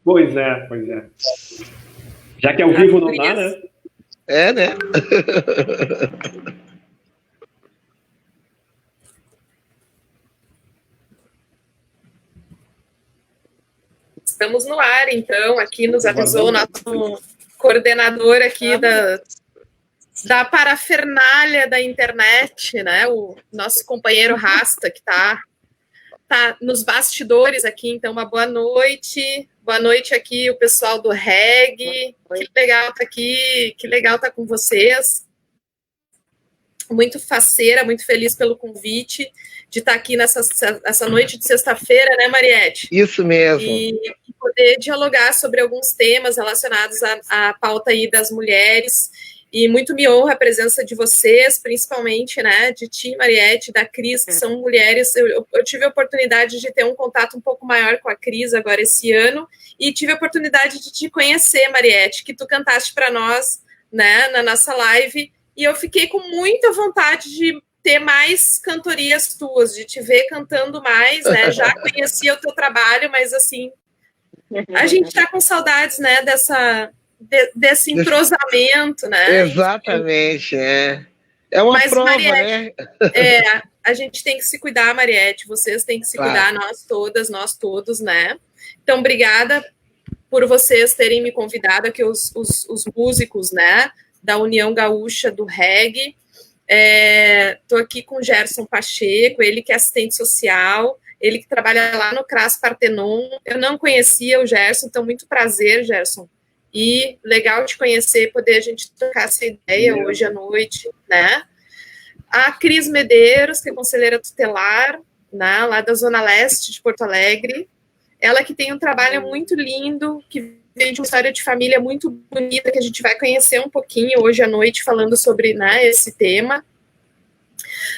Pois é, pois é. Já que ao vivo não dá, né? É, né? Estamos no ar, então, aqui nos avisou o nosso coordenador aqui da parafernália da internet, né? O nosso companheiro Rasta, que tá nos bastidores aqui, então uma boa noite. Boa noite aqui, o pessoal do REG. Que legal tá aqui, que legal tá com vocês. Muito faceira, muito feliz pelo convite de estar aqui nessa noite de sexta-feira, né, Mariette? Isso mesmo. E poder dialogar sobre alguns temas relacionados à pauta aí das mulheres. E muito me honra a presença de vocês, principalmente, né, de ti, Mariette, da Cris, que são mulheres. Eu tive a oportunidade de ter um contato um pouco maior com a Cris agora esse ano, e tive a oportunidade de te conhecer, Mariette, que tu cantaste para nós, né, na nossa live, e eu fiquei com muita vontade de ter mais cantorias tuas, de te ver cantando mais, né? Já conhecia o teu trabalho, mas assim, a gente tá com saudades, né, desse entrosamento, né? Exatamente, é. É uma prova, Mariette, né? A gente tem que se cuidar, Mariette, vocês têm que se cuidar, nós todas, nós todos, né? Então, obrigada por vocês terem me convidado aqui, os músicos, né, da União Gaúcha do REG. Estou aqui com o Gerson Pacheco, ele que é assistente social, ele que trabalha lá no CRAS Partenon. Eu não conhecia o Gerson, então muito prazer, Gerson. E legal te conhecer, poder a gente trocar essa ideia hoje à noite, né? A Cris Medeiros, que é conselheira tutelar, né, lá da Zona Leste de Porto Alegre. Ela que tem um trabalho muito lindo, que vem de uma história de família muito bonita, que a gente vai conhecer um pouquinho hoje à noite, falando sobre, né, esse tema.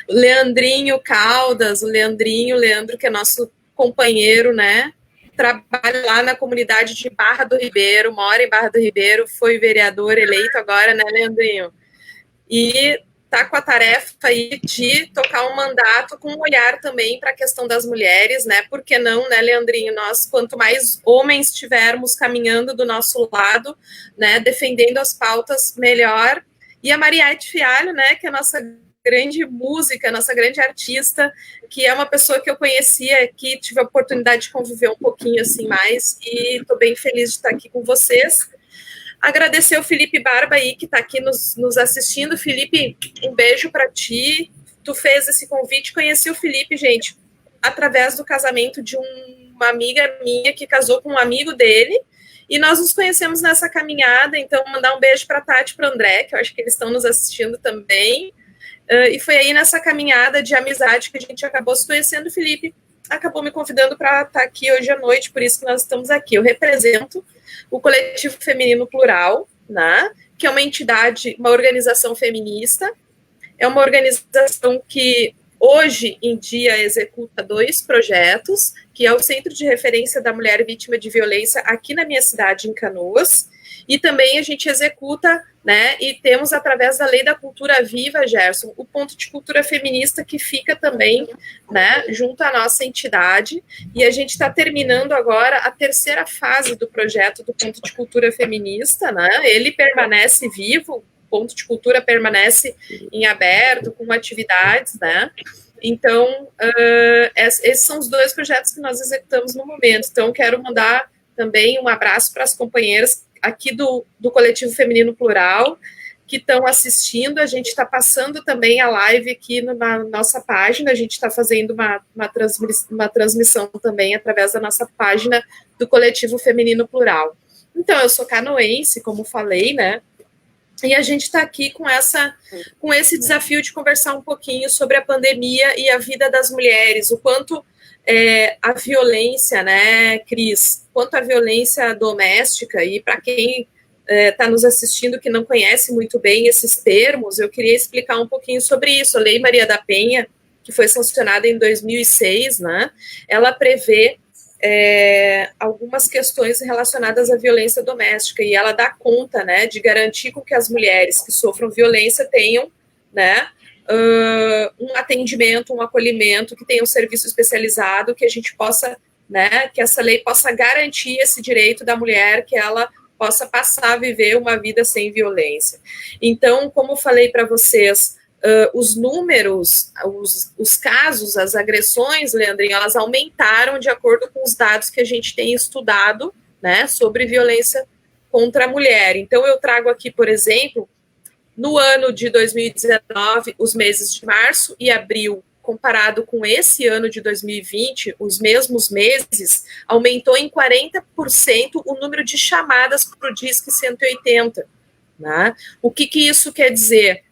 Leandrinho Caldas, o Leandro, que é nosso companheiro, né, trabalha lá na comunidade de Barra do Ribeiro, mora em Barra do Ribeiro, foi vereador eleito agora, né, Leandrinho? E tá com a tarefa aí de tocar um mandato com um olhar também para a questão das mulheres, né? Por que não, né, Leandrinho? Nós, quanto mais homens estivermos caminhando do nosso lado, né, defendendo as pautas, melhor. E a Mariette Fialho, né, que é a nossa grande música, nossa grande artista, que é uma pessoa que eu conhecia aqui, tive a oportunidade de conviver um pouquinho assim mais, e estou bem feliz de estar aqui com vocês. Agradecer o Felipe Barba aí, que está aqui nos assistindo. Felipe, um beijo para ti. Tu fez esse convite. Conheci o Felipe, gente, através do casamento de uma amiga minha que casou com um amigo dele. E nós nos conhecemos nessa caminhada. Então, mandar um beijo para a Tati e para o André, que eu acho que eles estão nos assistindo também. E foi aí nessa caminhada de amizade que a gente acabou se conhecendo. O Felipe acabou me convidando para estar aqui hoje à noite, por isso que nós estamos aqui. Eu represento o Coletivo Feminino Plural, né, que é uma entidade, uma organização feminista, é uma organização que hoje em dia executa 2 projetos, que é o Centro de Referência da Mulher Vítima de Violência aqui na minha cidade, em Canoas, e também a gente executa, né, e temos através da Lei da Cultura Viva, Gerson, o ponto de cultura feminista que fica também, né, junto à nossa entidade, e a gente está terminando agora a 3ª fase do projeto do ponto de cultura feminista, né, ele permanece vivo, o ponto de cultura permanece em aberto, com atividades, né, então, esses são os 2 projetos que nós executamos no momento, então quero mandar também um abraço para as companheiras aqui do Coletivo Feminino Plural, que estão assistindo. A gente está passando também a live aqui na nossa página, a gente está fazendo uma transmissão também através da nossa página do Coletivo Feminino Plural. Então, eu sou canoense, como falei, né? E a gente está aqui com esse desafio de conversar um pouquinho sobre a pandemia e a vida das mulheres, o quanto a violência, né, Cris, quanto a violência doméstica, e para quem está nos assistindo que não conhece muito bem esses termos, eu queria explicar um pouquinho sobre isso. A Lei Maria da Penha, que foi sancionada em 2006, né, ela prevê algumas questões relacionadas à violência doméstica, e ela dá conta, né, de garantir com que as mulheres que sofram violência tenham, né, um atendimento, um acolhimento, que tenha um serviço especializado, que a gente possa né, que essa lei possa garantir esse direito da mulher, que ela possa passar a viver uma vida sem violência. Então, como falei para vocês, os números, os casos, as agressões, Leandrinho, elas aumentaram de acordo com os dados que a gente tem estudado, né, sobre violência contra a mulher. Então, eu trago aqui, por exemplo, no ano de 2019, os meses de março e abril, comparado com esse ano de 2020, os mesmos meses, aumentou em 40% o número de chamadas para o Disque 180. Né? O que isso quer dizer?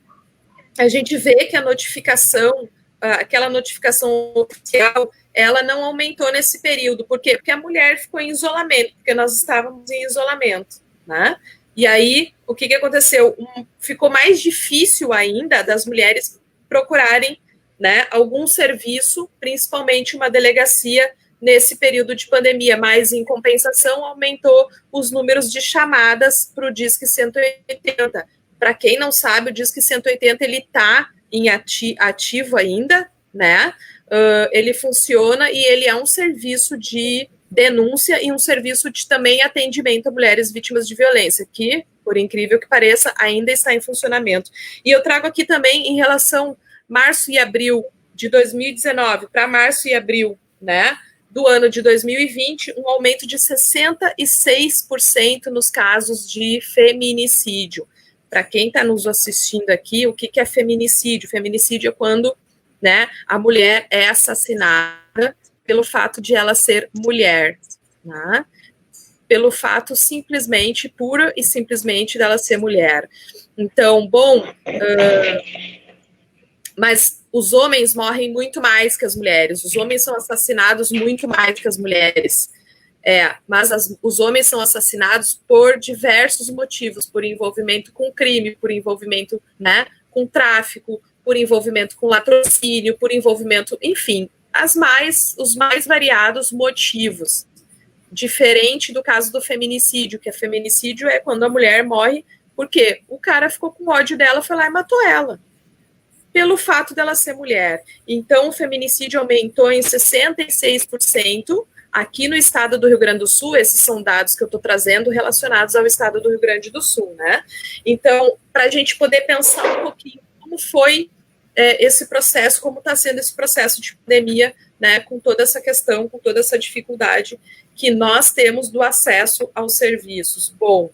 A gente vê que a notificação, aquela notificação oficial, ela não aumentou nesse período. Por quê? Porque a mulher ficou em isolamento, porque nós estávamos em isolamento. Né? E aí, o que aconteceu? Ficou mais difícil ainda das mulheres procurarem, né, algum serviço, principalmente uma delegacia, nesse período de pandemia, mas, em compensação, aumentou os números de chamadas para o Disque 180. Para quem não sabe, o Disque 180 ele está em ativo ainda, né? Ele funciona e ele é um serviço de denúncia e um serviço de também atendimento a mulheres vítimas de violência, que, por incrível que pareça, ainda está em funcionamento. E eu trago aqui também, em relação março e abril de 2019 para março e abril, né, do ano de 2020, um aumento de 66% nos casos de feminicídio. Para quem está nos assistindo aqui, o que é feminicídio? Feminicídio é quando, né, a mulher é assassinada pelo fato de ela ser mulher, né? Pelo fato simplesmente, pura e simplesmente dela ser mulher. Então, mas os homens morrem muito mais que as mulheres, os homens são assassinados muito mais que as mulheres. Mas os homens são assassinados por diversos motivos, por envolvimento com crime, por envolvimento, né, com tráfico, por envolvimento com latrocínio, por envolvimento, enfim, os mais variados motivos. Diferente do caso do feminicídio, que feminicídio é quando a mulher morre porque o cara ficou com ódio dela, foi lá e matou ela, pelo fato dela ser mulher. Então, o feminicídio aumentou em 66%, aqui no estado do Rio Grande do Sul. Esses são dados que eu estou trazendo relacionados ao estado do Rio Grande do Sul, né? Então, para a gente poder pensar um pouquinho como foi esse processo, como está sendo esse processo de pandemia, né, com toda essa questão, com toda essa dificuldade que nós temos do acesso aos serviços. Bom,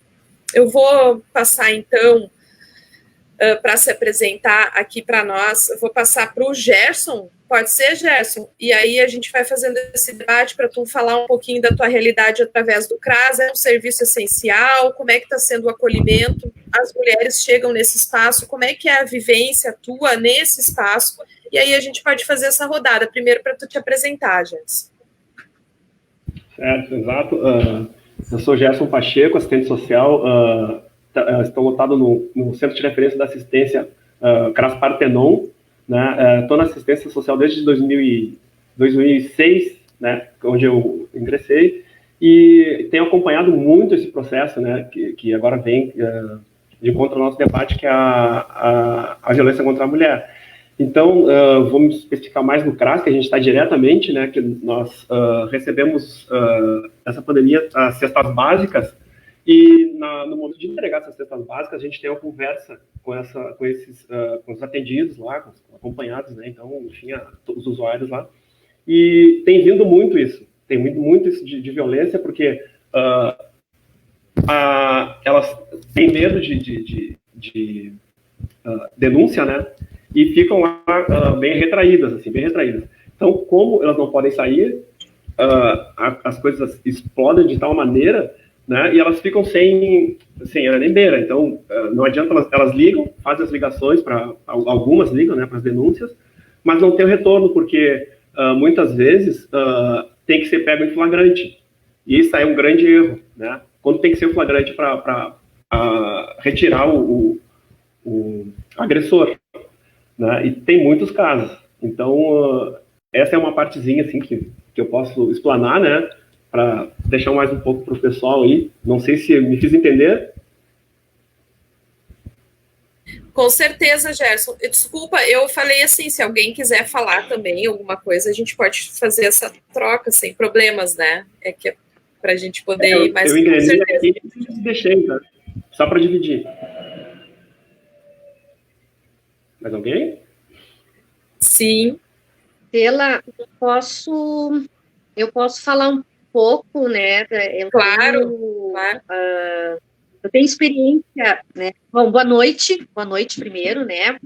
eu vou passar, então, para se apresentar aqui para nós, eu vou passar para o Gerson. Pode ser, Gerson? E aí a gente vai fazendo esse debate para tu falar um pouquinho da tua realidade através do CRAS. É um serviço essencial? Como é que está sendo o acolhimento? As mulheres chegam nesse espaço, como é que é a vivência tua nesse espaço? E aí a gente pode fazer essa rodada, primeiro para tu te apresentar, Gerson. Certo, exato. Eu sou Gerson Pacheco, assistente social, estou lotado no Centro de Referência da Assistência CRAS Partenon, né? Estou na assistência social desde 2006, né, onde eu ingressei, e tenho acompanhado muito esse processo, né, que agora vem de encontro ao nosso debate, que é a violência contra a mulher. Então, vamos especificar mais no CRAS, que a gente está diretamente, né, que nós recebemos essa pandemia, as cestas básicas, e no momento de entregar essas cestas básicas, a gente tem uma conversa com os atendidos lá, com os acompanhados, né, então, enfim, os usuários lá, e tem vindo muito isso, de violência, porque elas têm medo de denúncia, né, e ficam lá bem retraídas. Então, como elas não podem sair, as coisas explodem de tal maneira, né, e elas ficam sem rendeira. Então, não adianta, elas ligam, fazem as ligações, algumas ligam, né, para as denúncias, mas não tem o retorno, porque muitas vezes tem que ser pego em flagrante. E isso aí é um grande erro, né? Quando tem que ser flagrante para retirar o agressor, né? E tem muitos casos. Então, essa é uma partezinha assim, que eu posso explanar, né? Para deixar mais um pouco para o pessoal aí. Não sei se me fiz entender. Com certeza, Gerson. Desculpa, eu falei assim, se alguém quiser falar também alguma coisa, a gente pode fazer essa troca sem problemas, né? É que é para a gente poder ir mais. Eu enganei aqui e deixei, tá? Só para dividir. Mais alguém? Sim. Eu posso falar um pouco, né? Claro. Eu tenho experiência, né? Bom, boa noite primeiro, né?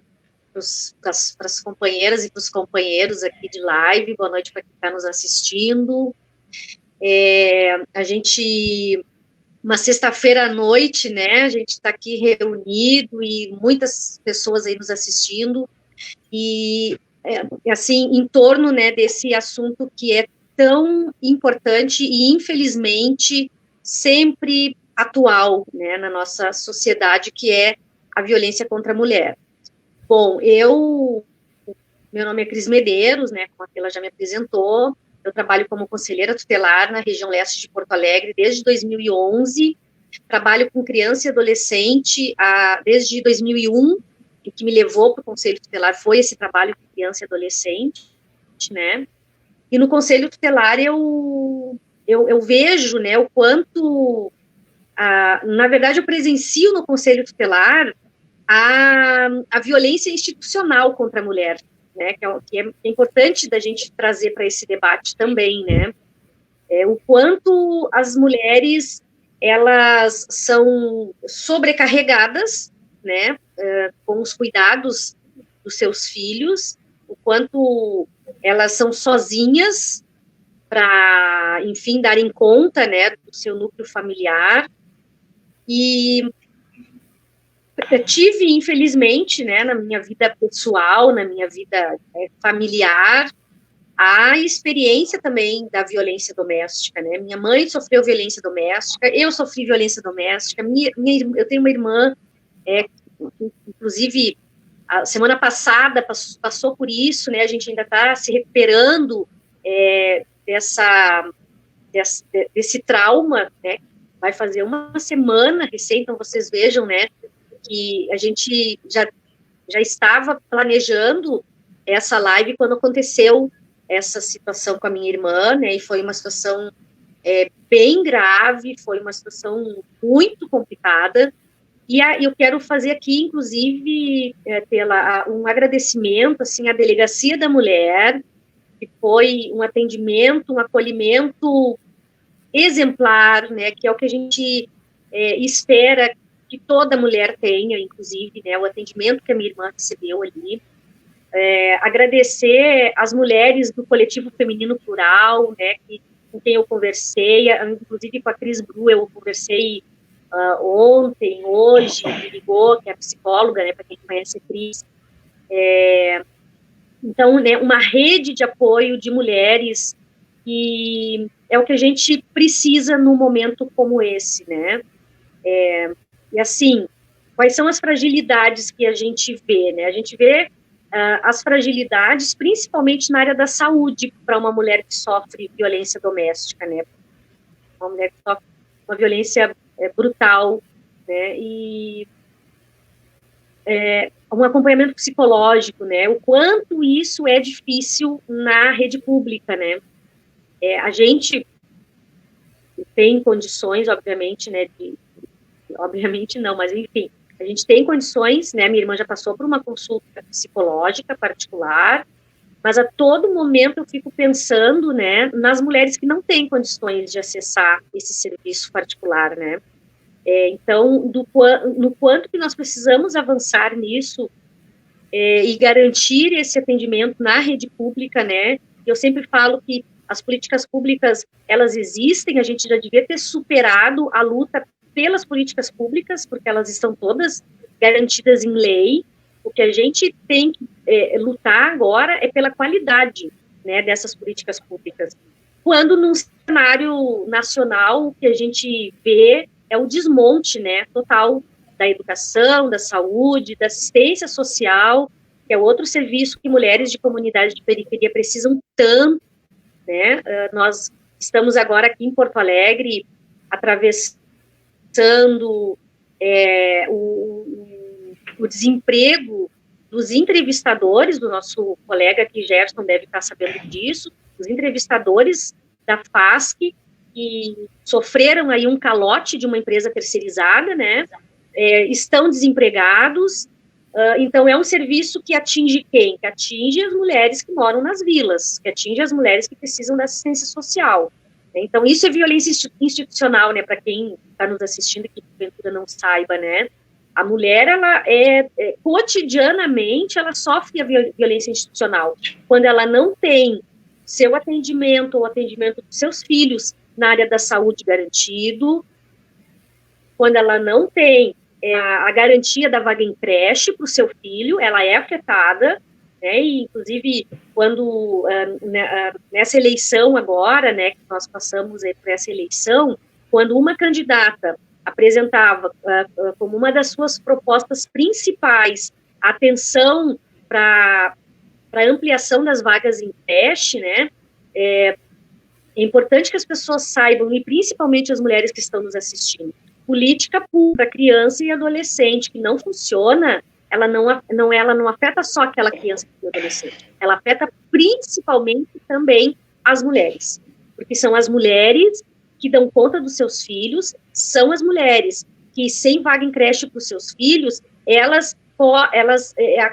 Para as companheiras e para os companheiros aqui de live, boa noite para quem está nos assistindo. Uma sexta-feira à noite, né? A gente está aqui reunido e muitas pessoas aí nos assistindo e assim em torno, né, desse assunto que é tão importante e infelizmente sempre atual, né, na nossa sociedade, que é a violência contra a mulher. Bom, meu nome é Cris Medeiros, né, como ela já me apresentou, eu trabalho como conselheira tutelar na região leste de Porto Alegre desde 2011, trabalho com criança e adolescente desde 2001, e que me levou para o Conselho Tutelar foi esse trabalho com criança e adolescente, né, e no Conselho Tutelar eu vejo, né, o quanto, na verdade, eu presencio no Conselho Tutelar a violência institucional contra a mulher, né, que é importante da gente trazer para esse debate também, né, o quanto as mulheres, elas são sobrecarregadas, né, com os cuidados dos seus filhos, o quanto elas são sozinhas para, enfim, darem conta, né, do seu núcleo familiar. E eu tive, infelizmente, né, na minha vida pessoal, na minha vida familiar, a experiência também da violência doméstica, né? Minha mãe sofreu violência doméstica, eu sofri violência doméstica, eu tenho uma irmã, inclusive, a semana passada passou por isso, né? A gente ainda está se recuperando desse trauma, né? Vai fazer uma semana recém, então vocês vejam, né? Que a gente já estava planejando essa live quando aconteceu essa situação com a minha irmã, né? E foi uma situação bem grave, foi uma situação muito complicada. E eu quero fazer aqui, inclusive, um agradecimento, assim, à Delegacia da Mulher, que foi um atendimento, um acolhimento exemplar, né, que é o que a gente espera que toda mulher tenha, inclusive, né, o atendimento que a minha irmã recebeu ali. Agradecer às mulheres do Coletivo Feminino Plural, né, com quem eu conversei, inclusive com a Cris Bru, eu conversei ontem, hoje, me ligou, que é a psicóloga, né, para quem conhece a Cris. Então, né, uma rede de apoio de mulheres, que é o que a gente precisa num momento como esse, né? E assim, quais são as fragilidades que a gente vê, né? A gente vê as fragilidades, principalmente na área da saúde, para uma mulher que sofre violência doméstica, né? Uma mulher que sofre uma violência brutal, né? E um acompanhamento psicológico, né? O quanto isso é difícil na rede pública, né? A gente tem condições, obviamente, né? Obviamente não, mas enfim, a gente tem condições, né? Minha irmã já passou por uma consulta psicológica particular, mas a todo momento eu fico pensando, né, nas mulheres que não têm condições de acessar esse serviço particular, né? Então, no quanto que nós precisamos avançar nisso e garantir esse atendimento na rede pública, né? Eu sempre falo que as políticas públicas, elas existem, a gente já devia ter superado a luta pelas políticas públicas, porque elas estão todas garantidas em lei. O que a gente tem que lutar agora é pela qualidade, né, dessas políticas públicas. Quando num cenário nacional, o que a gente vê é o desmonte, né, total da educação, da saúde, da assistência social, que é outro serviço que mulheres de comunidade de periferia precisam tanto, né? Nós estamos agora aqui em Porto Alegre, atravessando o desemprego dos entrevistadores, do nosso colega aqui, Gerson, deve estar sabendo disso, os entrevistadores da FASC, que sofreram aí um calote de uma empresa terceirizada, né, estão desempregados. Então, é um serviço que atinge quem? Que atinge as mulheres que moram nas vilas, que atinge as mulheres que precisam da assistência social. Então, isso é violência institucional, né, para quem está nos assistindo, que porventura não saiba, né. A mulher, ela cotidianamente, ela sofre a violência institucional. Quando ela não tem seu atendimento ou atendimento dos seus filhos na área da saúde garantido, quando ela não tem a garantia da vaga em creche para o seu filho, ela é afetada, né, e inclusive quando nessa eleição agora, né, que nós passamos por essa eleição, quando uma candidata apresentava como uma das suas propostas principais a atenção para a ampliação das vagas em creche, né, é importante que as pessoas saibam, e principalmente as mulheres que estão nos assistindo, política pública, criança e adolescente, que não funciona, ela não afeta só aquela criança e adolescente, ela afeta principalmente também as mulheres, porque são as mulheres que dão conta dos seus filhos, são as mulheres que, sem vaga em creche para os seus filhos, elas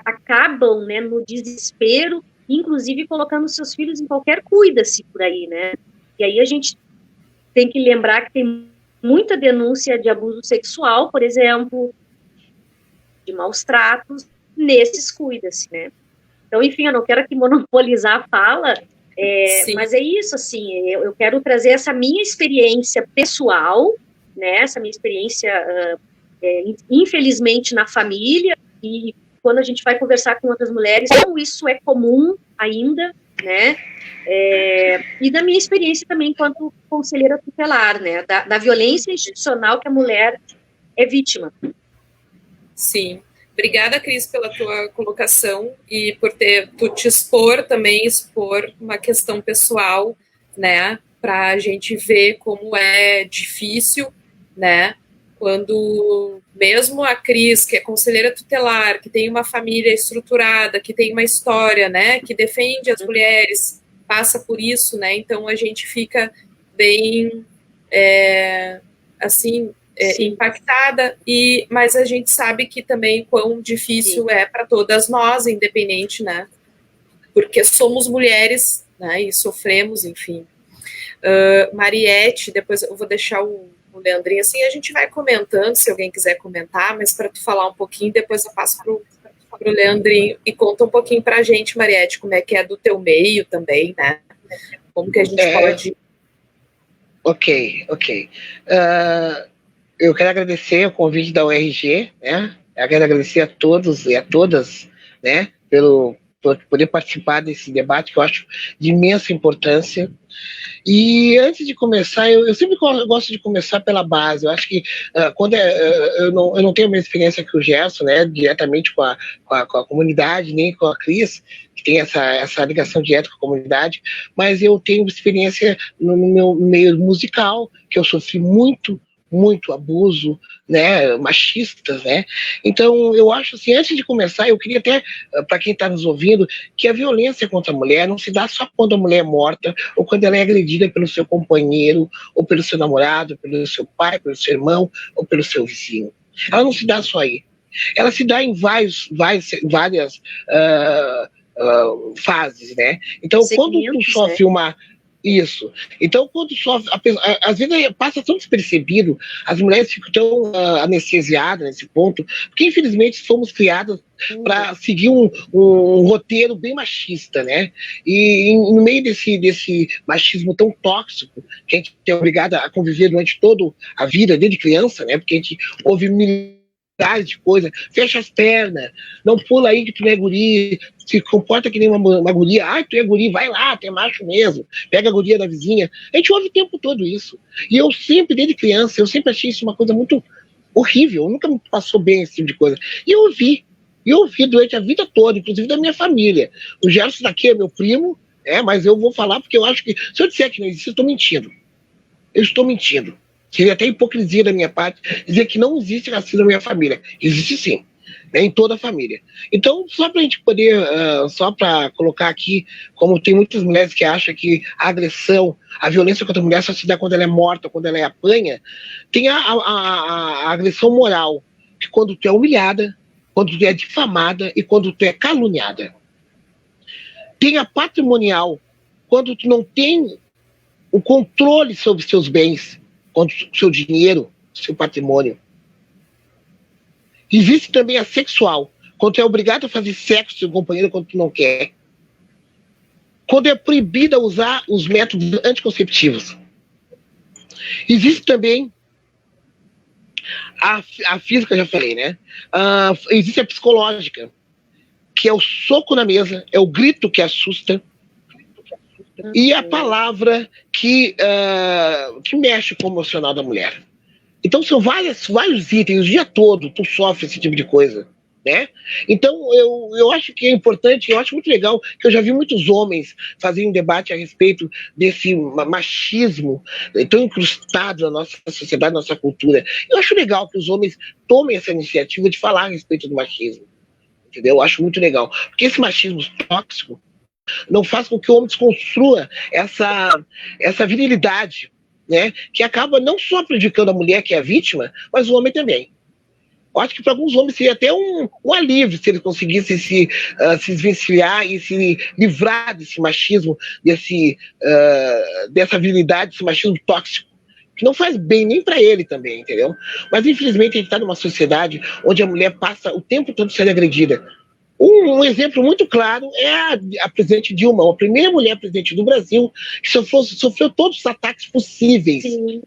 acabam, né, no desespero, inclusive colocando seus filhos em qualquer cuida-se por aí, né? E aí a gente tem que lembrar que tem muita denúncia de abuso sexual, por exemplo, de maus tratos, nesses cuida-se, né? Então, enfim, eu não quero aqui monopolizar a fala, mas é isso, assim, eu quero trazer essa minha experiência pessoal, né, essa minha experiência, infelizmente, na família, e quando a gente vai conversar com outras mulheres, como isso é comum ainda, né, e da minha experiência também enquanto conselheira tutelar, né, da violência institucional que a mulher é vítima. Sim. Obrigada, Cris, pela tua colocação e por tu te expor uma questão pessoal, né, para a gente ver como é difícil, né, quando mesmo a Cris, que é conselheira tutelar, que tem uma família estruturada, que tem uma história, né, que defende as mulheres, passa por isso, né, então a gente fica bem, assim, impactada, mas a gente sabe que também quão difícil é para todas nós, independente, né, porque somos mulheres, né, e sofremos, enfim. Mariette, depois eu vou deixar o Leandrinho, assim, a gente vai comentando, se alguém quiser comentar, mas para tu falar um pouquinho, depois eu passo pro Leandrinho, e conta um pouquinho pra gente, Mariette, como é que é do teu meio também, né, como que a gente pode... Ok. Eu quero agradecer o convite da URG, né? Eu quero agradecer a todos e a todas, né, por poder participar desse debate que eu acho de imensa importância. E antes de começar, eu sempre gosto de começar pela base. Eu acho que quando eu não tenho a mesma experiência que o Gerson, né, diretamente com a comunidade, nem com a Cris, que tem essa ligação direta com a comunidade, mas eu tenho experiência no meu meio musical, que eu sofri muito abuso, né, machistas, né, então eu acho assim, antes de começar, eu queria até, para quem está nos ouvindo, que a violência contra a mulher não se dá só quando a mulher é morta, ou quando ela é agredida pelo seu companheiro, ou pelo seu namorado, pelo seu pai, pelo seu irmão, ou pelo seu vizinho. Ela não se dá só aí. Ela se dá em várias fases, né, então quando tu sofre Isso. Então, quando sofre, às vezes passa tão despercebido, as mulheres ficam tão anestesiadas nesse ponto, porque infelizmente fomos criadas para seguir um roteiro bem machista, né? E no meio desse machismo tão tóxico, que a gente é obrigada a conviver durante toda a vida, desde criança, né? Porque a gente ouve milhares de coisas, fecha as pernas, não pula aí que tu não é guri, se comporta que nem uma guria, ai, tu é guri, vai lá, tu é macho mesmo, pega a guria da vizinha. A gente ouve o tempo todo isso. E eu sempre, desde criança, eu sempre achei isso uma coisa muito horrível, nunca me passou bem esse tipo de coisa. E eu ouvi durante a vida toda, inclusive da minha família. O Gerson daqui é meu primo, mas eu vou falar porque eu acho que, se eu disser que não existe, eu estou mentindo. Eu estou mentindo. Seria até hipocrisia da minha parte dizer que não existe racismo na minha família. Existe sim. né, em toda a família. Então, só para a gente poder, só para colocar aqui, como tem muitas mulheres que acham que a agressão, a violência contra a mulher só se dá quando ela é morta, quando ela apanha, tem a agressão moral, que quando tu é humilhada, quando tu é difamada e quando tu é caluniada. Tem a patrimonial, quando tu não tem o controle sobre seus bens, contra o seu dinheiro, seu patrimônio. Existe também a sexual, quando tu é obrigado a fazer sexo com seu companheiro quando tu não quer. Quando é proibida usar os métodos anticonceptivos. Existe também a física, já falei, né? Existe a psicológica, que é o soco na mesa, é o grito que assusta, e a palavra que mexe com o emocional da mulher. Então são vários itens, o dia todo tu sofre esse tipo de coisa, né? Então eu acho que é importante, eu acho muito legal, que eu já vi muitos homens fazerem um debate a respeito desse machismo tão incrustado na nossa sociedade, na nossa cultura. Eu acho legal que os homens tomem essa iniciativa de falar a respeito do machismo, entendeu? Eu acho muito legal, porque esse machismo tóxico não faz com que o homem desconstrua essa virilidade, né, que acaba não só prejudicando a mulher, que é a vítima, mas o homem também. Eu acho que para alguns homens seria até um alívio se eles conseguissem se desvencilhar e se livrar desse machismo, dessa virilidade, desse machismo tóxico, que não faz bem nem para ele também, entendeu? Mas infelizmente a gente está numa sociedade onde a mulher passa o tempo todo sendo agredida. Um exemplo muito claro é a presidente Dilma, a primeira mulher presidente do Brasil, que sofreu todos os ataques possíveis. Sim.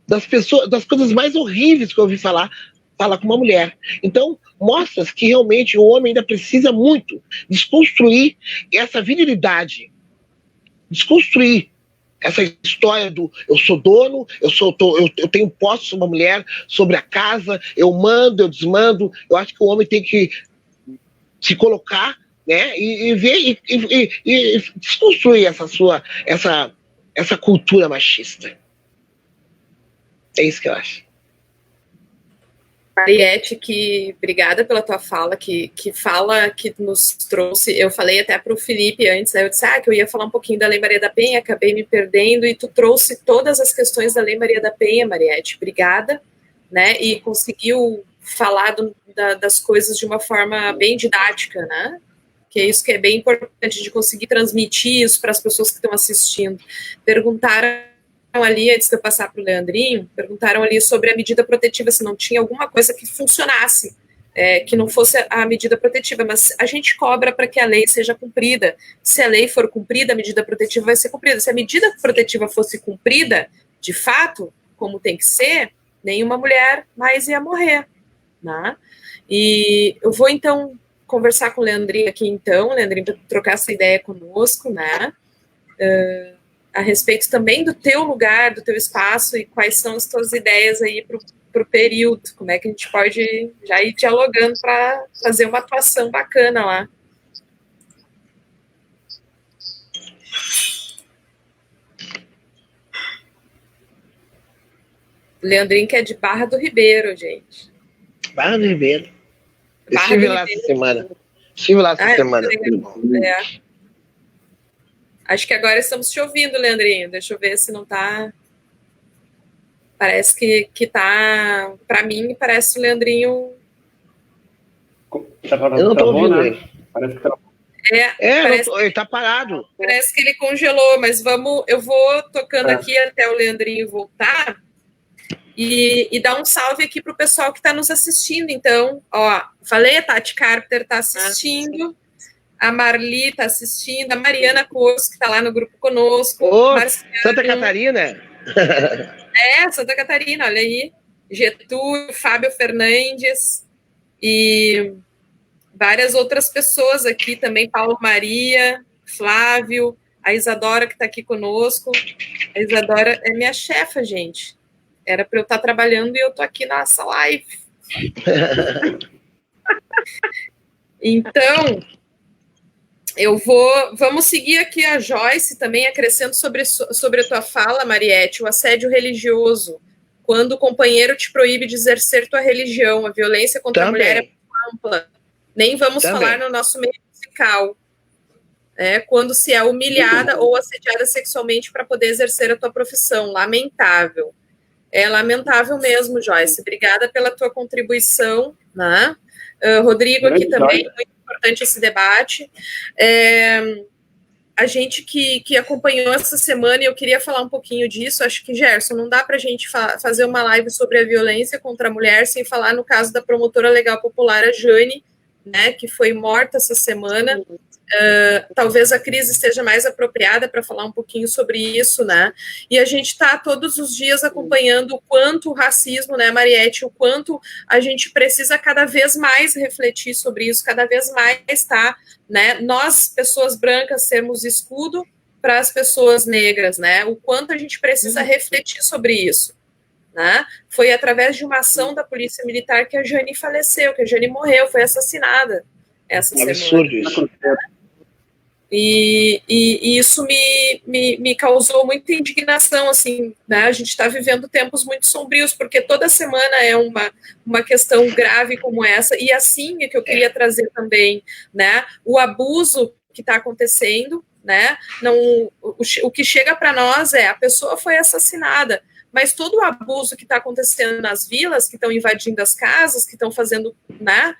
Das coisas mais horríveis que eu ouvi falar com uma mulher. Então, mostra que realmente o homem ainda precisa muito desconstruir essa virilidade, desconstruir essa história do eu sou dono, eu tenho posse sobre uma mulher, sobre a casa, eu mando, eu desmando. Eu acho que o homem tem que se colocar, né, e ver e desconstruir essa cultura machista. É isso que eu acho. Mariette, obrigada pela tua fala, que nos trouxe, eu falei até para o Felipe antes, né, eu disse que eu ia falar um pouquinho da Lei Maria da Penha, acabei me perdendo, e tu trouxe todas as questões da Lei Maria da Penha, Mariette, obrigada, né, e conseguiu falar das coisas de uma forma bem didática, né? Que é isso que é bem importante, de conseguir transmitir isso para as pessoas que estão assistindo. Perguntaram ali, antes de eu passar para o Leandrinho, perguntaram ali sobre a medida protetiva, se não tinha alguma coisa que funcionasse, que não fosse a medida protetiva, mas a gente cobra para que a lei seja cumprida. Se a lei for cumprida, a medida protetiva vai ser cumprida. Se a medida protetiva fosse cumprida, de fato, como tem que ser, nenhuma mulher mais ia morrer. Né? E eu vou, então, conversar com o Leandrinho aqui, Leandrinho, para trocar essa ideia conosco, né? A respeito também do teu lugar, do teu espaço e quais são as tuas ideias aí para o período, como é que a gente pode já ir dialogando para fazer uma atuação bacana lá. Leandrinho, que é de Barra do Ribeiro, gente. Barra do Ribeiro. Estive lá essa semana. Acho que agora estamos te ouvindo, Leandrinho. Deixa eu ver se não tá. Parece que tá. Para mim, parece o Leandrinho. Eu não tô ouvindo ele. Parece que tá. Ele tá parado. Parece que ele congelou, mas eu vou tocando aqui até o Leandrinho voltar. E dar um salve aqui para o pessoal que está nos assistindo. Então, falei, a Tati Carpenter está assistindo, a Marli está assistindo, a Mariana Corso, que está lá no grupo conosco. Santa Catarina. Santa Catarina, olha aí. Getúlio, Fábio Fernandes e várias outras pessoas aqui também, Paulo Maria, Flávio, a Isadora que está aqui conosco. A Isadora é minha chefa, gente. Era para eu estar trabalhando e eu estou aqui nessa live. Então, vamos seguir aqui a Joyce também, acrescento sobre a tua fala, Mariette, o assédio religioso, quando o companheiro te proíbe de exercer tua religião, a violência contra a mulher é ampla. Nem vamos falar no nosso meio musical. Quando se é humilhada ou assediada sexualmente para poder exercer a tua profissão. Lamentável. É lamentável mesmo, Joyce. Obrigada pela tua contribuição, né? Rodrigo, aqui também, muito importante esse debate. A gente que acompanhou essa semana, e eu queria falar um pouquinho disso, acho que, Gerson, não dá para a gente fazer uma live sobre a violência contra a mulher sem falar no caso da promotora legal popular, a Jane, né, que foi morta essa semana. Talvez a crise esteja mais apropriada para falar um pouquinho sobre isso, né? E a gente está todos os dias acompanhando o quanto o racismo, né, Mariette, o quanto a gente precisa cada vez mais refletir sobre isso, cada vez mais, tá, né? Nós, pessoas brancas, sermos escudo para as pessoas negras, né? O quanto a gente precisa refletir sobre isso, né? Foi através de uma ação da Polícia Militar que a Jane faleceu, que a Jane morreu, foi assassinada essa semana. Absurdo isso. E isso me causou muita indignação, assim, né? A gente está vivendo tempos muito sombrios, porque toda semana é uma questão grave como essa, e assim é que eu queria trazer também, né? O abuso que está acontecendo, né? O que chega para nós a pessoa foi assassinada, mas todo o abuso que está acontecendo nas vilas, que estão invadindo as casas, que estão fazendo, né,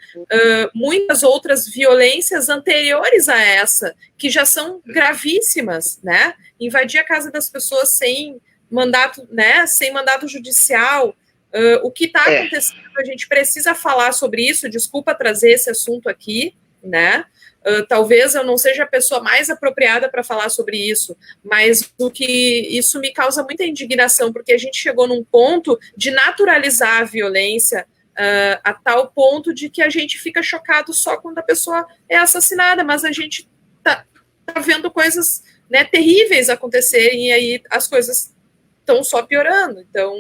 muitas outras violências anteriores a essa, que já são gravíssimas, né? Invadir a casa das pessoas sem mandato, né, sem mandato judicial. O que está acontecendo, a gente precisa falar sobre isso, desculpa trazer esse assunto aqui, né? Talvez eu não seja a pessoa mais apropriada para falar sobre isso, mas isso me causa muita indignação, porque a gente chegou num ponto de naturalizar a violência a tal ponto de que a gente fica chocado só quando a pessoa é assassinada, mas a gente tá vendo coisas, né, terríveis acontecerem, e aí as coisas estão só piorando. Então,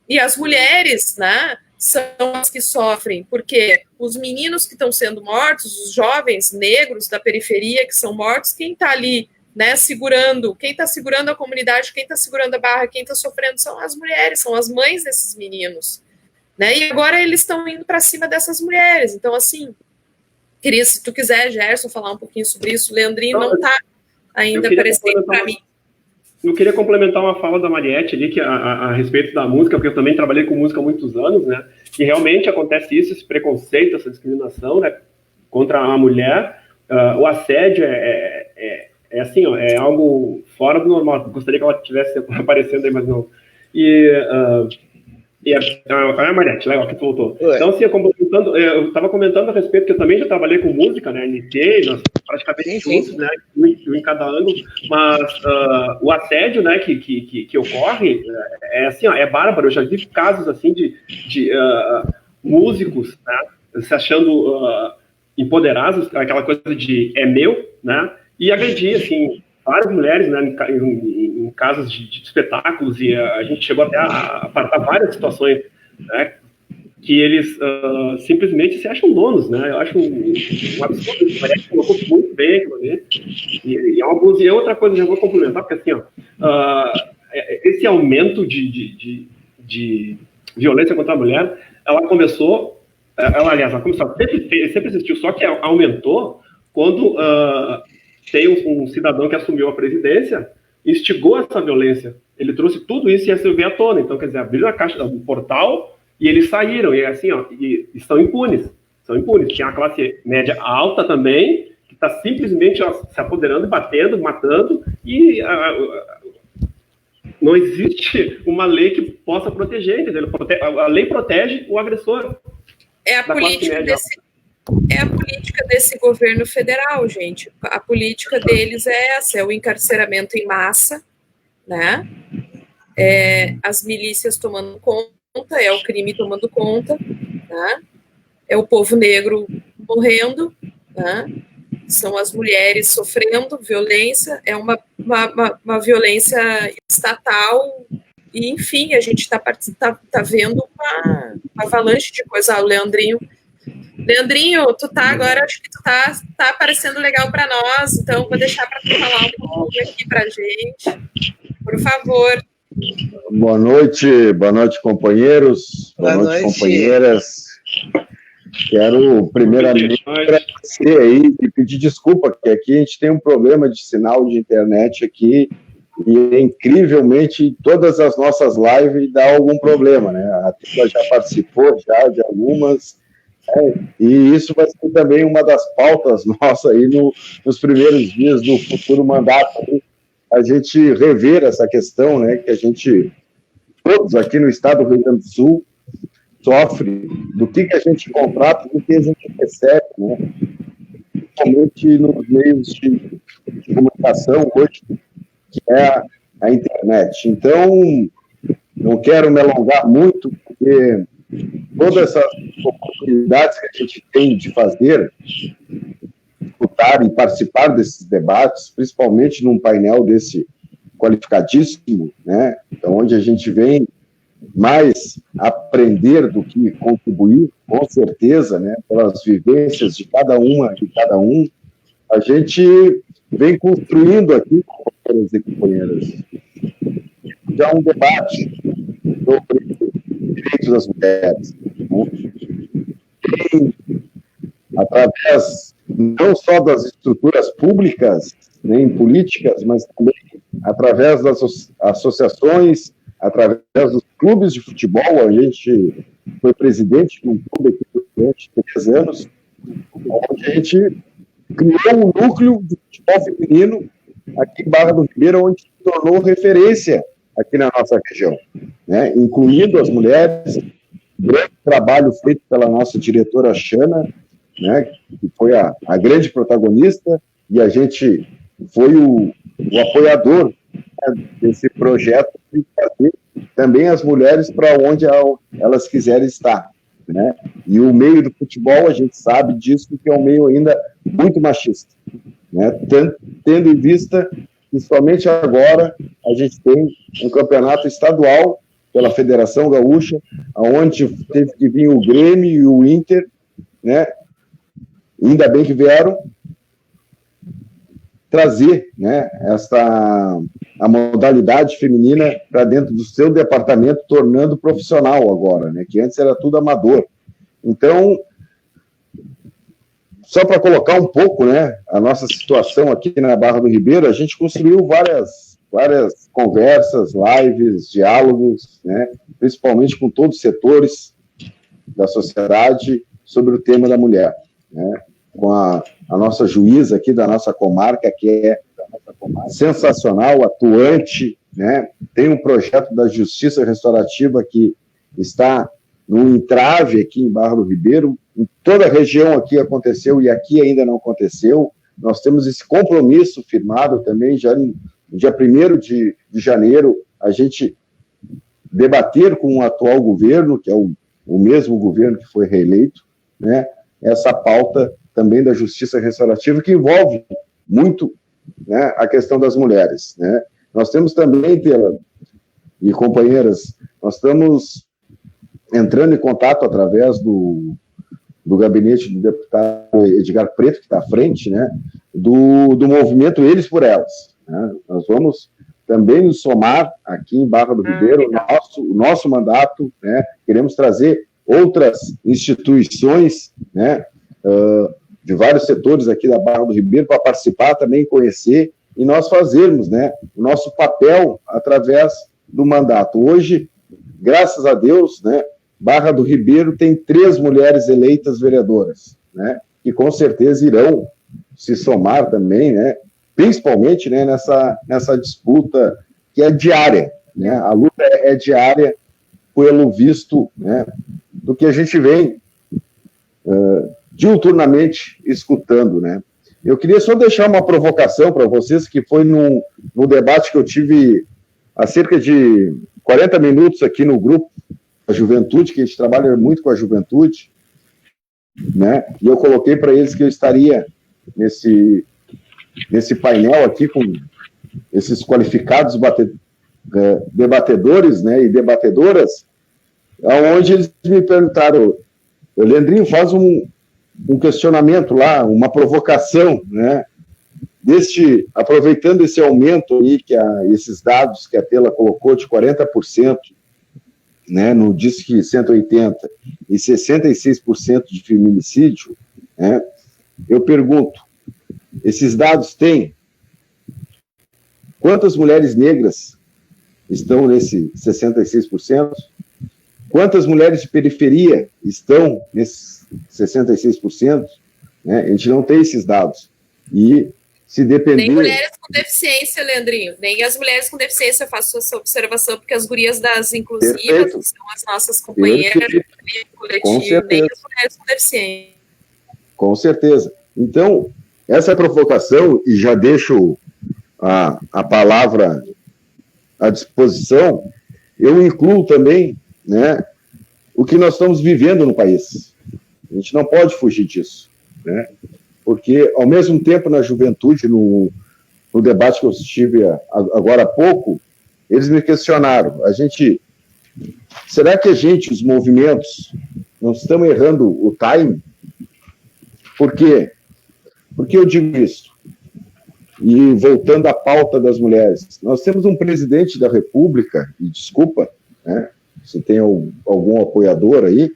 e as mulheres, né, são as que sofrem, porque os meninos que estão sendo mortos, os jovens negros da periferia que são mortos, quem está ali, né, segurando, quem está segurando a comunidade, quem está segurando a barra, quem está sofrendo são as mulheres, são as mães desses meninos, né, e agora eles estão indo para cima dessas mulheres. Então, assim, queria, se tu quiser, Gerson, falar um pouquinho sobre isso. O Leandrinho não está ainda presente para mim. Eu queria complementar uma fala da Mariette ali, que a respeito da música, porque eu também trabalhei com música há muitos anos, né, que realmente acontece isso, esse preconceito, essa discriminação, né, contra a mulher. O assédio é assim, ó, é algo fora do normal. Gostaria que ela estivesse aparecendo aí, mas não. A Mariette, legal, que tu voltou. Então, assim, eu estava comentando a respeito que eu também já trabalhei com música, né, NT, nós praticamente juntos, né, em cada ano, mas o assédio, né, que ocorre é assim, ó, é bárbaro. Eu já vi casos, assim, de músicos, né, se achando empoderados, aquela coisa de é meu, né, e agredir, assim, várias mulheres, né, em casos de espetáculos, e a gente chegou até a apartar várias situações, né, que eles simplesmente se acham donos, né? Eu acho um absurdo. Parece que colocou muito bem aquilo ali. E é um abuso. E outra coisa, já vou complementar, porque assim, ó, esse aumento de violência contra a mulher, ela começou, ela começou, sempre existiu, só que aumentou quando tem um cidadão que assumiu a presidência, instigou essa violência. Ele trouxe tudo isso e veio à tona. Então, quer dizer, abriram a caixa do portal e eles saíram. E assim, ó, e estão impunes. São impunes. Tem a classe média alta também, que está simplesmente se apoderando, batendo, matando, e não existe uma lei que possa proteger, entendeu? A lei protege o agressor. É a política desse governo federal, gente. A política deles é essa, é o encarceramento em massa, né? As milícias tomando conta, é o crime tomando conta, né? É o povo negro morrendo, né? São as mulheres sofrendo violência, é uma violência estatal, e enfim, a gente está vendo uma avalanche de coisa. O Leandrinho, tu tá agora, acho que tu tá parecendo legal para nós, então vou deixar para tu falar um pouquinho aqui pra gente, por favor. Boa noite, companheiros, boa noite, companheiras. Quero, primeiramente, agradecer aí e pedir desculpa, porque aqui a gente tem um problema de sinal de internet aqui, e incrivelmente todas as nossas lives dá algum problema, né? A Tila já participou já de algumas, e isso vai ser também uma das pautas nossas aí nos primeiros dias do futuro mandato, aí, a gente rever essa questão, né? Que a gente, todos aqui no estado do Rio Grande do Sul, sofre do que a gente contrata, do que a gente recebe, né? Principalmente nos meios de comunicação hoje, que é a internet. Então, não quero me alongar muito, porque todas essas oportunidades que a gente tem de fazer, escutar e participar desses debates, principalmente num painel desse qualificadíssimo, né? Então, onde a gente vem mais aprender do que contribuir, com certeza, né, pelas vivências de cada uma e cada um, a gente vem construindo aqui, companheiros e companheiras, já um debate sobre direitos das mulheres, né? Através não só das estruturas públicas, nem políticas, mas também através das associações, através dos clubes de futebol. A gente foi presidente de um clube aqui durante 3 anos, onde a gente criou um núcleo de futebol feminino aqui em Barra do Ribeiro, onde se tornou referência aqui na nossa região, né? Incluindo as mulheres, grande trabalho feito pela nossa diretora Xana, né? Que foi a grande protagonista, e a gente foi o apoiador, né, desse projeto de trazer também as mulheres para onde elas quiserem estar, né? E o meio do futebol, a gente sabe disso, que é um meio ainda muito machista, né? Tendo em vista que somente agora a gente tem um campeonato estadual pela Federação Gaúcha, onde teve que vir o Grêmio e o Inter, né? Ainda bem que vieram trazer, né, a modalidade feminina para dentro do seu departamento, tornando profissional agora, né, que antes era tudo amador. Então, só para colocar um pouco, né, a nossa situação aqui na Barra do Ribeiro, a gente construiu várias conversas, lives, diálogos, né, principalmente com todos os setores da sociedade sobre o tema da mulher, né, com a nossa juíza aqui da nossa comarca, que é sensacional, atuante, né? Tem um projeto da Justiça Restaurativa que está no entrave aqui em Barra do Ribeiro. Em toda a região aqui aconteceu e aqui ainda não aconteceu. Nós temos esse compromisso firmado também, já no dia 1º de janeiro, a gente debater com o atual governo, que é o mesmo governo que foi reeleito, né? Essa pauta também da Justiça Restaurativa, que envolve muito, né, a questão das mulheres, né? Nós temos também, e companheiras, nós estamos entrando em contato através do gabinete do deputado Edgar Preto, que está à frente, né, do movimento Eles por Elas, né? Nós vamos também nos somar aqui em Barra do Ribeiro, o nosso mandato, né? Queremos trazer outras instituições, né, de vários setores aqui da Barra do Ribeiro para participar também, conhecer, e nós fazermos, né, o nosso papel através do mandato. Hoje, graças a Deus, né, Barra do Ribeiro tem 3 mulheres eleitas vereadoras, né, que com certeza irão se somar também, né, principalmente, né, nessa disputa que é diária, né, a luta é diária pelo visto, né, do que a gente vem diuturnamente escutando, né. Eu queria só deixar uma provocação para vocês, que foi no debate que eu tive há cerca de 40 minutos aqui no grupo da juventude, que a gente trabalha muito com a juventude, né, e eu coloquei para eles que eu estaria nesse painel aqui com esses qualificados debatedores, né, e debatedoras, onde eles me perguntaram: Leandrinho, faz um questionamento lá, uma provocação, né, aproveitando esse aumento aí, esses dados que a Tela colocou de 40% né, no Disque 180 e 66% de feminicídio, né, eu pergunto, esses dados têm? Quantas mulheres negras estão nesse 66%? Quantas mulheres de periferia estão nesses 66%? Né? A gente não tem esses dados. E se depender... Nem mulheres com deficiência, Leandrinho. Nem as mulheres com deficiência, eu faço essa observação, porque as gurias das inclusivas, Perfeito. que são as nossas companheiras do coletivo, nem as mulheres com deficiência. Com certeza. Então, essa é a provocação, e já deixo a palavra à disposição, eu incluo também, né, o que nós estamos vivendo no país. A gente não pode fugir disso, né? Porque, ao mesmo tempo, na juventude, no debate que eu estive agora há pouco, eles me questionaram, será que os movimentos, não estamos errando o time? Por quê? Por que eu digo isso? E voltando à pauta das mulheres, nós temos um presidente da República, e desculpa, né, se tem algum apoiador aí,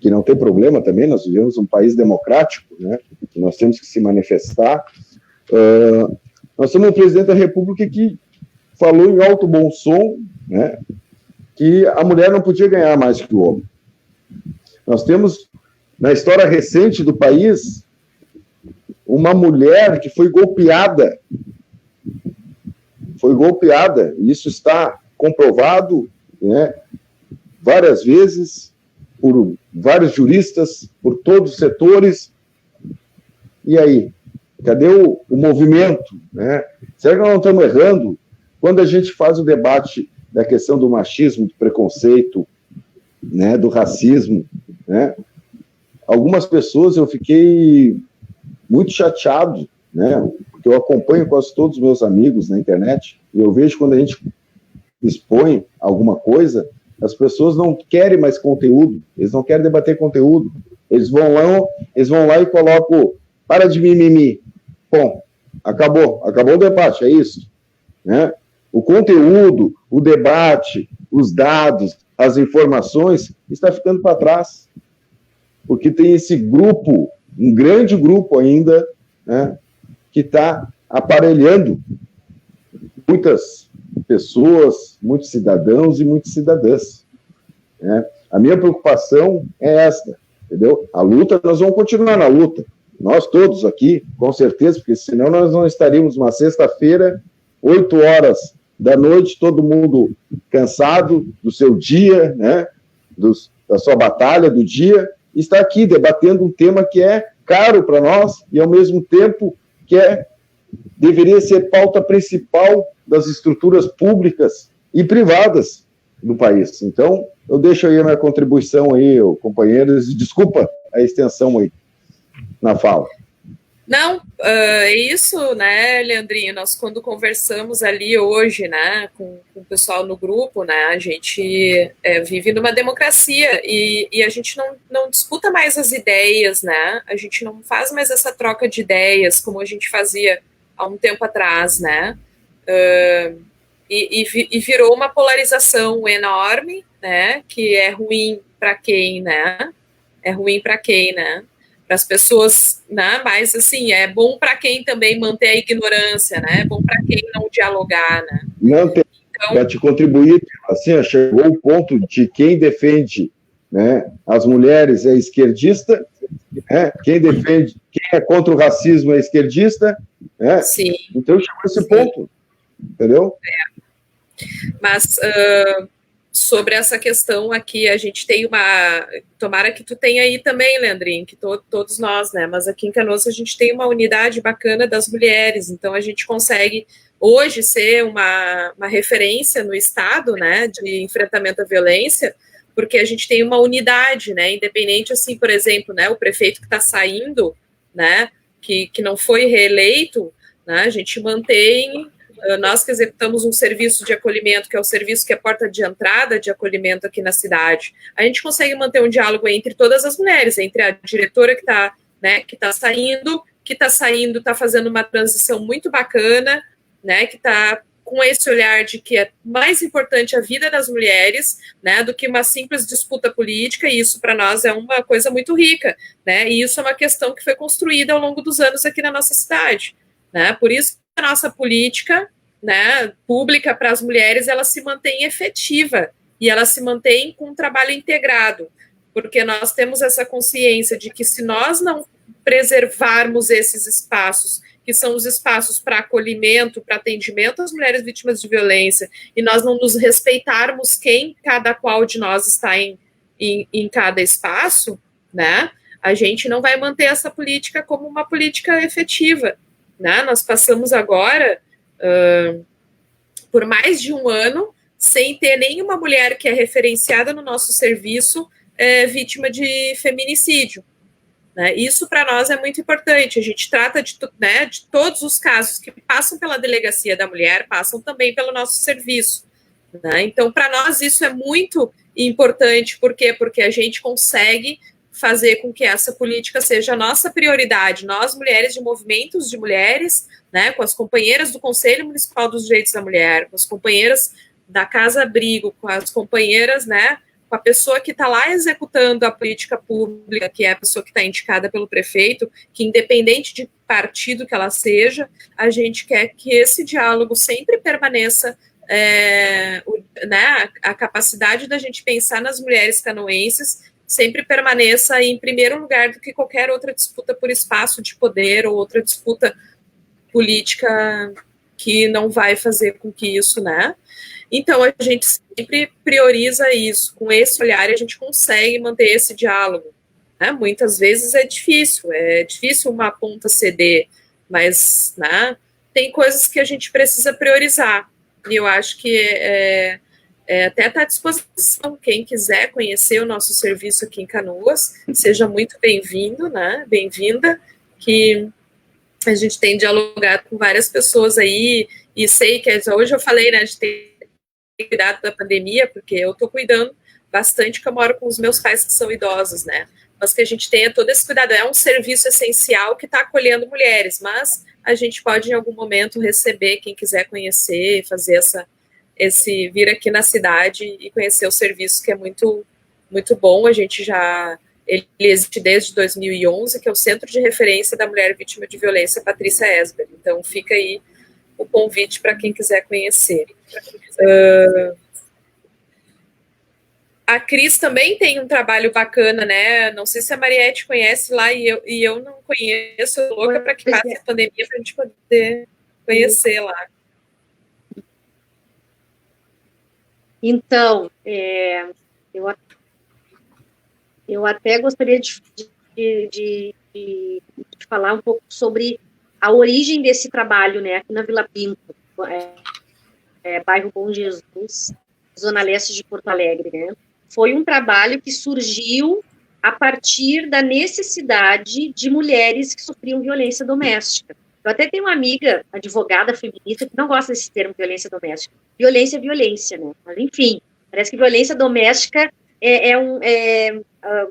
que não tem problema também, nós vivemos um país democrático, né, que nós temos que se manifestar. Nós temos um presidente da República que falou em alto bom som, né, que a mulher não podia ganhar mais que o homem. Nós temos, na história recente do país, uma mulher que foi golpeada, e isso está comprovado, né, várias vezes, por vários juristas, por todos os setores. E aí? Cadê o movimento? Né? Será que nós não estamos errando quando a gente faz o debate da questão do machismo, do preconceito, né, do racismo? Né? Algumas pessoas eu fiquei muito chateado, né, porque eu acompanho quase todos os meus amigos na internet, e eu vejo quando a gente expõe alguma coisa, as pessoas não querem mais conteúdo, eles não querem debater conteúdo, eles vão lá e colocam, para de mimimi, bom, acabou o debate, é isso, né? O conteúdo, o debate, os dados, as informações, está ficando para trás, porque tem esse grupo, um grande grupo ainda, né, que está aparelhando muitas pessoas, muitos cidadãos e muitas cidadãs. Né? A minha preocupação é esta, entendeu? A luta, nós vamos continuar na luta. Nós todos aqui, com certeza, porque senão nós não estaríamos uma sexta-feira, 8h da noite, todo mundo cansado do seu dia, né? Da sua batalha do dia, e está aqui debatendo um tema que é caro para nós e, ao mesmo tempo, que deveria ser pauta principal das estruturas públicas e privadas do país. Então, eu deixo aí a minha contribuição aí, companheiros, e desculpa a extensão aí na fala. Não, é isso, né, Leandrinho, nós quando conversamos ali hoje, né, com o pessoal no grupo, né, a gente vive numa democracia e a gente não disputa mais as ideias, né, a gente não faz mais essa troca de ideias como a gente fazia há um tempo atrás, né, e virou uma polarização enorme, né, que é ruim para quem, né, para as pessoas, né? Mas assim, é bom para quem também manter a ignorância, né? É bom para quem não dialogar, né? Não tem, então, para te contribuir, assim, chegou o ponto de quem defende, né, as mulheres é esquerdista, né? Quem é contra o racismo é esquerdista, né? Sim. Então chegou esse ponto, entendeu? Mas sobre essa questão aqui, a gente tem tomara que tu tenha aí também, Leandrinho, que todos nós, né, mas aqui em Canoas a gente tem uma unidade bacana das mulheres, então a gente consegue hoje ser uma referência no estado, né, de enfrentamento à violência, porque a gente tem uma unidade, né, independente, assim, por exemplo, né, o prefeito que está saindo, né, que não foi reeleito, né, a gente mantém... Nós que executamos um serviço de acolhimento, que é o serviço que é porta de entrada de acolhimento aqui na cidade, a gente consegue manter um diálogo entre todas as mulheres, entre a diretora que está, né, está fazendo uma transição muito bacana, né, que está com esse olhar de que é mais importante a vida das mulheres, né, do que uma simples disputa política, e isso para nós é uma coisa muito rica, né, e isso é uma questão que foi construída ao longo dos anos aqui na nossa cidade, né, por isso que a nossa política, né, pública para as mulheres, ela se mantém efetiva, e ela se mantém com um trabalho integrado, porque nós temos essa consciência de que se nós não preservarmos esses espaços, que são os espaços para acolhimento, para atendimento às mulheres vítimas de violência, e nós não nos respeitarmos quem cada qual de nós está em cada espaço, né, a gente não vai manter essa política como uma política efetiva, né? Nós passamos agora por mais de um ano sem ter nenhuma mulher que é referenciada no nosso serviço vítima de feminicídio. Né? Isso para nós é muito importante. A gente trata de todos os casos que passam pela delegacia da mulher, passam também pelo nosso serviço. Né? Então, para nós isso é muito importante. Por quê? Porque a gente consegue fazer com que essa política seja a nossa prioridade. Nós, mulheres de movimentos de mulheres, né, com as companheiras do Conselho Municipal dos Direitos da Mulher, com as companheiras da Casa Abrigo, com as companheiras, né, com a pessoa que está lá executando a política pública, que é a pessoa que está indicada pelo prefeito, que independente de partido que ela seja, a gente quer que esse diálogo sempre permaneça, né, a capacidade da gente pensar nas mulheres canoenses sempre permaneça em primeiro lugar do que qualquer outra disputa por espaço de poder ou outra disputa política que não vai fazer com que isso, né? Então, a gente sempre prioriza isso. Com esse olhar, a gente consegue manter esse diálogo. Né? Muitas vezes é difícil uma ponta ceder, mas, né, tem coisas que a gente precisa priorizar. E eu acho que até está à disposição. Quem quiser conhecer o nosso serviço aqui em Canoas, seja muito bem-vindo, né? Bem-vinda, que a gente tem dialogado com várias pessoas aí, e sei que hoje eu falei, né, de ter cuidado da pandemia, porque eu estou cuidando bastante, que eu moro com os meus pais que são idosos, né, mas que a gente tenha todo esse cuidado. É um serviço essencial que está acolhendo mulheres, mas a gente pode em algum momento receber quem quiser conhecer, fazer vir aqui na cidade e conhecer o serviço, que é muito, muito bom. Ele existe desde 2011, que é o Centro de Referência da Mulher Vítima de Violência, Patrícia Esber. Então, fica aí o convite para quem quiser conhecer. A Cris também tem um trabalho bacana, né? Não sei se a Mariette conhece lá, e eu não conheço. Eu tô louca para que passe a pandemia para a gente poder conhecer lá. Então, eu até gostaria de falar um pouco sobre a origem desse trabalho, né, aqui na Vila Pinto, bairro Bom Jesus, Zona Leste de Porto Alegre, né? Foi um trabalho que surgiu a partir da necessidade de mulheres que sofriam violência doméstica. Eu até tenho uma amiga, advogada feminista, que não gosta desse termo violência doméstica. Violência é violência, né? Mas, enfim, parece que violência doméstica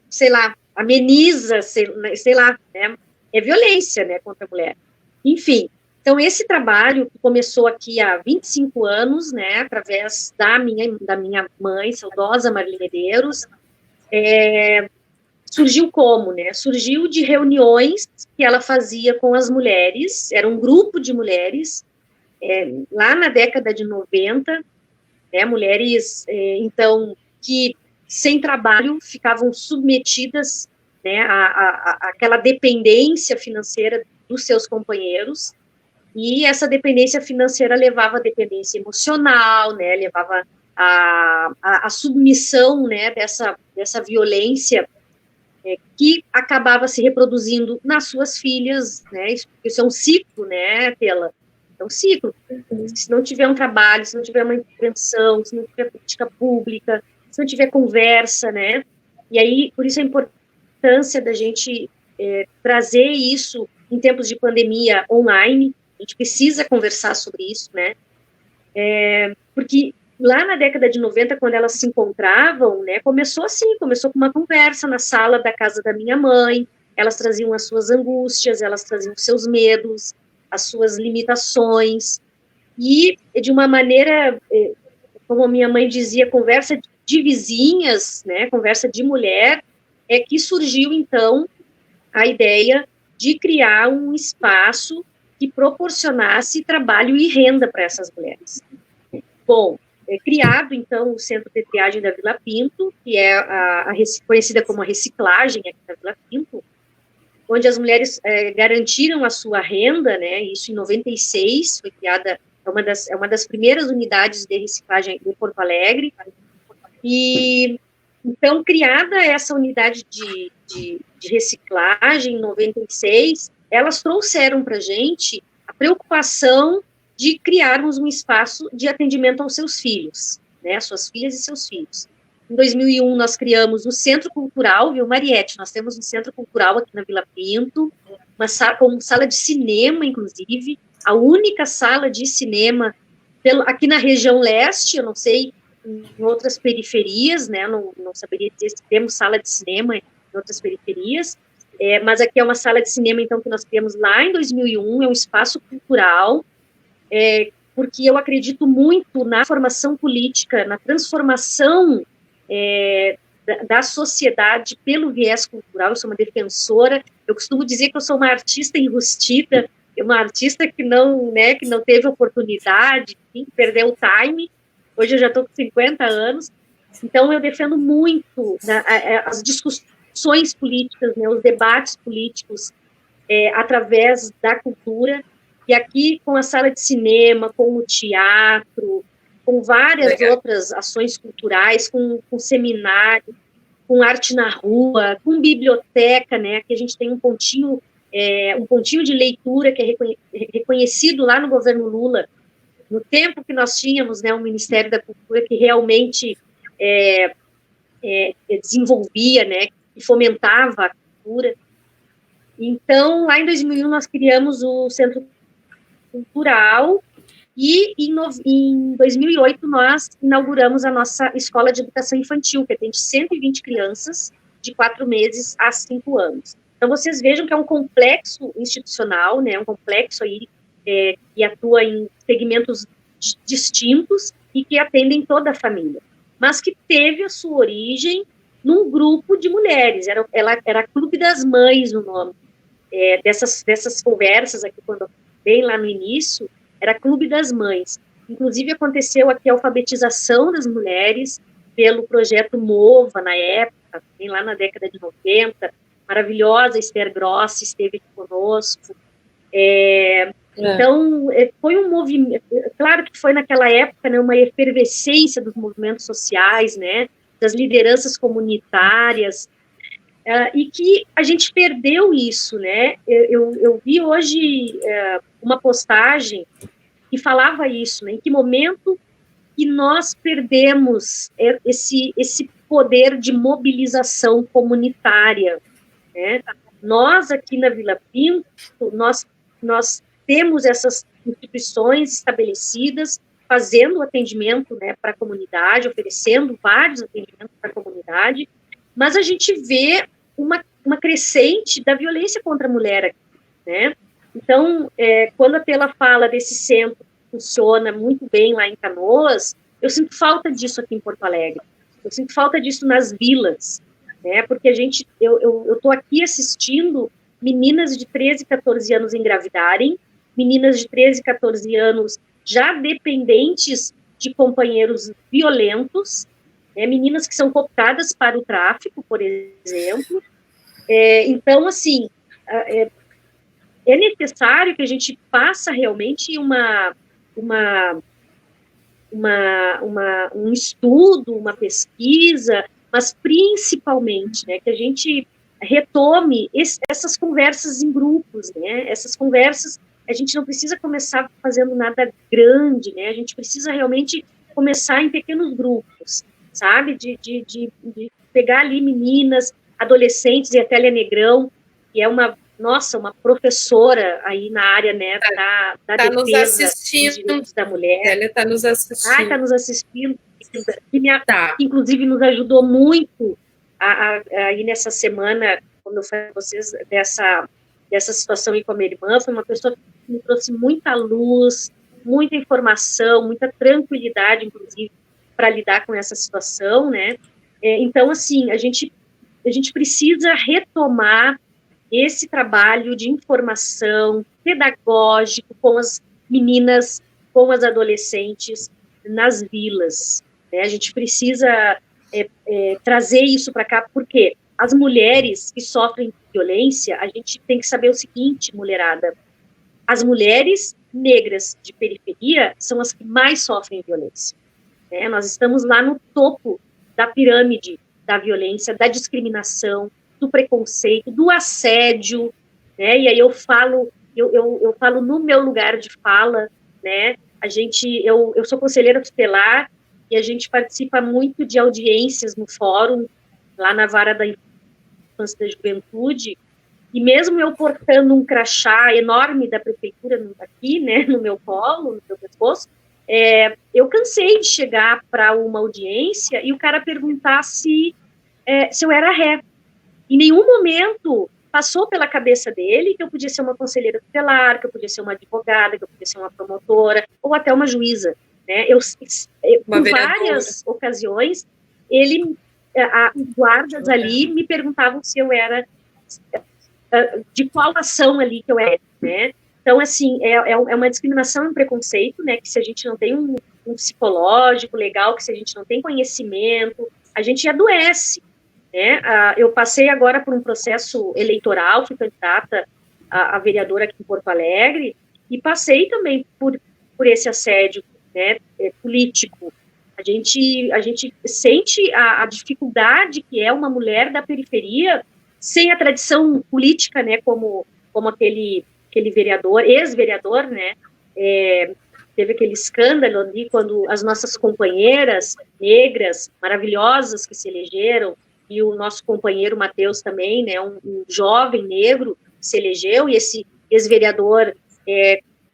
sei lá, ameniza, sei lá, né? É violência, né, contra a mulher. Enfim, então esse trabalho que começou aqui há 25 anos, né, através da minha mãe, saudosa Marli Medeiros, surgiu como, né? Surgiu de reuniões que ela fazia com as mulheres, era um grupo de mulheres, lá na década de 90, né, mulheres, então, que sem trabalho ficavam submetidas, né, àquela dependência financeira dos seus companheiros, e essa dependência financeira levava a dependência emocional, né, levava a submissão, né, dessa violência que acabava se reproduzindo nas suas filhas, né, isso é um ciclo, né, Tela? É um ciclo. Se não tiver um trabalho, se não tiver uma intervenção, se não tiver política pública, se não tiver conversa, né, e aí, por isso a importância da gente trazer isso em tempos de pandemia online, a gente precisa conversar sobre isso, né, porque lá na década de 90, quando elas se encontravam, né, começou com uma conversa na sala da casa da minha mãe, elas traziam as suas angústias, elas traziam os seus medos, as suas limitações, e de uma maneira, como a minha mãe dizia, conversa de vizinhas, né, conversa de mulher, é que surgiu, então, a ideia de criar um espaço que proporcionasse trabalho e renda para essas mulheres. Bom, criado, então, o Centro de Triagem da Vila Pinto, que é conhecida como a reciclagem aqui da Vila Pinto, onde as mulheres garantiram a sua renda, né, isso em 96, foi criada, é uma das primeiras unidades de reciclagem de Porto Alegre, e, então, criada essa unidade de reciclagem em 96, elas trouxeram para a gente a preocupação de criarmos um espaço de atendimento aos seus filhos, né, suas filhas e seus filhos. Em 2001, nós criamos o Centro Cultural, viu, Mariette? Nós temos um Centro Cultural aqui na Vila Pinto, com sala de cinema, inclusive, a única sala de cinema aqui na região leste, eu não sei, em outras periferias, né, não saberia dizer se temos sala de cinema em outras periferias, mas aqui é uma sala de cinema, então, que nós criamos lá em 2001, é um espaço cultural, porque eu acredito muito na formação política, na transformação da sociedade pelo viés cultural. Eu sou uma defensora, eu costumo dizer que eu sou uma artista enrustida, uma artista que não teve oportunidade, que perdeu o time. Hoje eu já estou com 50 anos, então eu defendo muito as discussões políticas, né, os debates políticos através da cultura. E aqui, com a sala de cinema, com o teatro, com várias outras ações culturais, com seminário, com arte na rua, com biblioteca, né? Aqui a gente tem um pontinho de leitura que é reconhecido lá no governo Lula, no tempo que nós tínhamos, né, o Ministério da Cultura, que realmente desenvolvia, né, e fomentava a cultura. Então, lá em 2001, nós criamos o Centro Cultural, e em 2008 nós inauguramos a nossa escola de educação infantil, que atende 120 crianças de 4 meses a 5 anos. Então vocês vejam que é um complexo institucional, né, um complexo aí que atua em segmentos distintos e que atendem toda a família, mas que teve a sua origem num grupo de mulheres, era Clube das Mães o nome dessas conversas aqui, quando bem lá no início, era Clube das Mães. Inclusive, aconteceu aqui a alfabetização das mulheres pelo projeto MOVA, na época, bem lá na década de 90, maravilhosa Esther Grossi esteve aqui conosco. Então, foi um movimento, claro que foi naquela época, né, uma efervescência dos movimentos sociais, né, das lideranças comunitárias, e que a gente perdeu isso, né? Eu vi hoje uma postagem que falava isso, né? Em que momento que nós perdemos esse poder de mobilização comunitária, né? Nós aqui na Vila Pinto, nós temos essas instituições estabelecidas, fazendo atendimento, né, para a comunidade, oferecendo vários atendimentos para a comunidade, mas a gente vê uma crescente da violência contra a mulher aqui, né? Então, quando a Pela fala desse centro que funciona muito bem lá em Canoas, eu sinto falta disso aqui em Porto Alegre. Eu sinto falta disso nas vilas, né? Porque eu estou aqui assistindo meninas de 13, 14 anos engravidarem, meninas de 13, 14 anos já dependentes de companheiros violentos, meninas que são cooptadas para o tráfico, por exemplo. Então, assim, é necessário que a gente faça realmente um estudo, uma pesquisa, mas principalmente, né, que a gente retome essas conversas em grupos, né, essas conversas, a gente não precisa começar fazendo nada grande, né, a gente precisa realmente começar em pequenos grupos, sabe, de pegar ali meninas, adolescentes, e a Télia Negrão, que é uma professora aí na área, né, da defesa dos direitos da mulher. Télia está nos assistindo. Está nos assistindo, que inclusive nos ajudou muito aí nessa semana, quando eu falei com vocês dessa situação aí com a minha irmã. Foi uma pessoa que me trouxe muita luz, muita informação, muita tranquilidade, inclusive, para lidar com essa situação, né? Então, assim, a gente precisa retomar esse trabalho de informação pedagógico com as meninas, com as adolescentes nas vilas, né? A gente precisa trazer isso para cá, porque as mulheres que sofrem violência, a gente tem que saber o seguinte, mulherada, as mulheres negras de periferia são as que mais sofrem violência, né? Nós estamos lá no topo da pirâmide da violência, da discriminação, do preconceito, do assédio, né? E aí eu falo no meu lugar de fala, né? Eu sou conselheira tutelar e a gente participa muito de audiências no fórum, lá na Vara da Infância e da Juventude, e mesmo eu portando um crachá enorme da prefeitura aqui, né, no meu colo, no meu pescoço, eu cansei de chegar para uma audiência e o cara perguntar se eu era ré. Em nenhum momento passou pela cabeça dele que eu podia ser uma conselheira tutelar, que eu podia ser uma advogada, que eu podia ser uma promotora, ou até uma juíza, né? Por várias ocasiões, os guardas ali me perguntavam se eu era, de qual ação ali que eu era, né? Então, assim, é uma discriminação e um preconceito, né? Que se a gente não tem um psicológico legal, que se a gente não tem conhecimento, a gente adoece, né? Eu passei agora por um processo eleitoral, fui candidata a vereadora aqui em Porto Alegre, e passei também por esse assédio, né, político. A gente sente a dificuldade que é uma mulher da periferia, sem a tradição política, né, como aquele vereador, ex-vereador, né, teve aquele escândalo ali, quando as nossas companheiras negras, maravilhosas, que se elegeram, e o nosso companheiro Matheus também, né, um jovem negro, se elegeu, e esse ex-vereador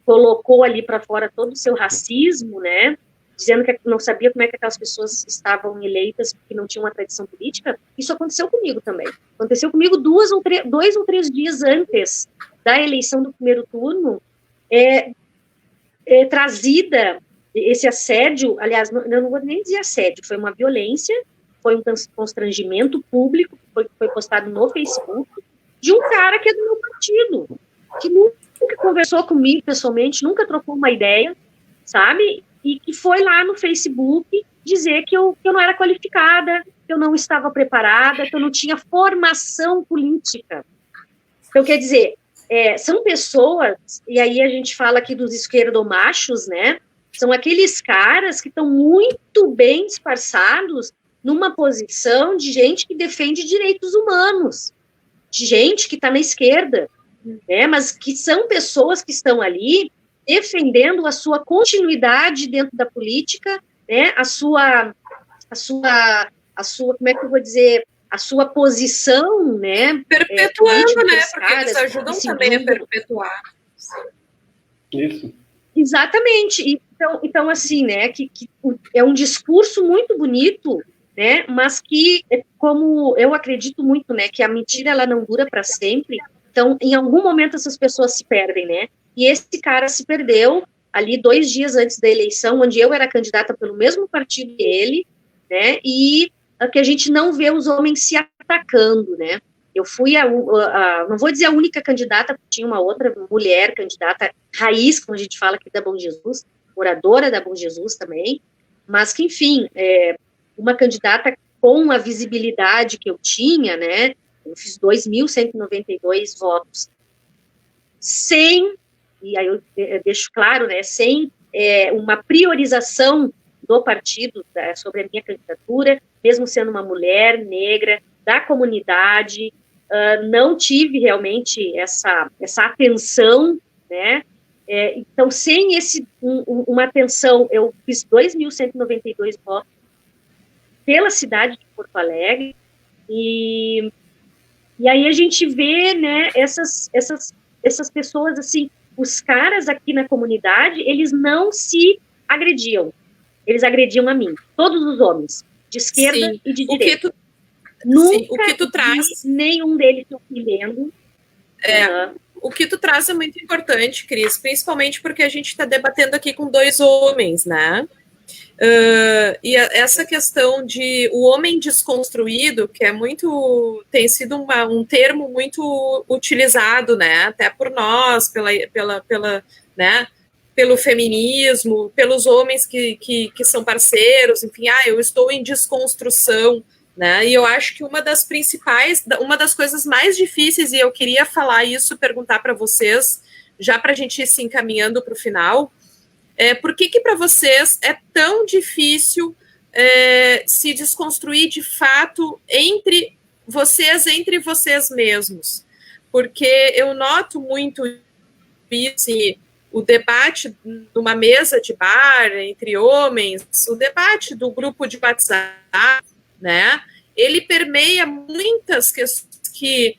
colocou ali para fora todo o seu racismo, né, dizendo que não sabia como é que aquelas pessoas estavam eleitas porque não tinham uma tradição política. Isso aconteceu comigo também. Aconteceu comigo 2 ou 3 dias antes da eleição do primeiro turno, trazida esse assédio, aliás, eu não vou nem dizer assédio, foi uma violência, foi um constrangimento público, que foi postado no Facebook, de um cara que é do meu partido, que nunca conversou comigo pessoalmente, nunca trocou uma ideia, sabe? E que foi lá no Facebook dizer que eu não era qualificada, que eu não estava preparada, que eu não tinha formação política. Então, quer dizer, são pessoas, e aí a gente fala aqui dos esquerdomachos, né? São aqueles caras que estão muito bem disfarçados numa posição de gente que defende direitos humanos, de gente que está na esquerda, né? Mas que são pessoas que estão ali defendendo a sua continuidade dentro da política, né? A sua, como é que eu vou dizer, a sua posição, né? Perpetuando, né? Porque eles ajudam também a perpetuar. Isso. Exatamente. Então assim, né? Que é um discurso muito bonito, né? Mas que, como eu acredito muito, né? Que a mentira ela não dura para sempre. Então, em algum momento essas pessoas se perdem, né? E esse cara se perdeu ali 2 dias antes da eleição, onde eu era candidata pelo mesmo partido que ele, né? E que a gente não vê os homens se atacando, né? Eu fui não vou dizer a única candidata, porque tinha uma outra mulher candidata, raiz, como a gente fala aqui da Bom Jesus, moradora da Bom Jesus também, mas que, enfim, uma candidata com a visibilidade que eu tinha, né? Eu fiz 2.192 votos, e aí eu deixo claro, né, sem uma priorização do partido sobre a minha candidatura, mesmo sendo uma mulher negra da comunidade, não tive realmente essa atenção, né? Então, sem uma atenção, eu fiz 2.192 votos pela cidade de Porto Alegre, e aí a gente vê, né, essas pessoas, assim, os caras aqui na comunidade, eles não se agrediam, eles agrediam a mim, todos os homens, de esquerda e de direita. Nunca o que tu traz, nenhum deles se ofendendo. o que tu traz é muito importante, Cris, principalmente porque a gente está debatendo aqui com 2 homens, né? E essa questão de o homem desconstruído, que é muito, tem sido um termo muito utilizado, né? Até por nós, né? Pelo feminismo, pelos homens que são parceiros, enfim, eu estou em desconstrução, né? E eu acho que uma das coisas mais difíceis, e eu queria falar isso, perguntar para vocês, já para a gente ir se encaminhando para o final, por que para vocês é tão difícil se desconstruir de fato entre vocês mesmos? Porque eu noto muito isso, o debate numa mesa de bar entre homens, o debate do grupo de WhatsApp, né? Ele permeia muitas questões que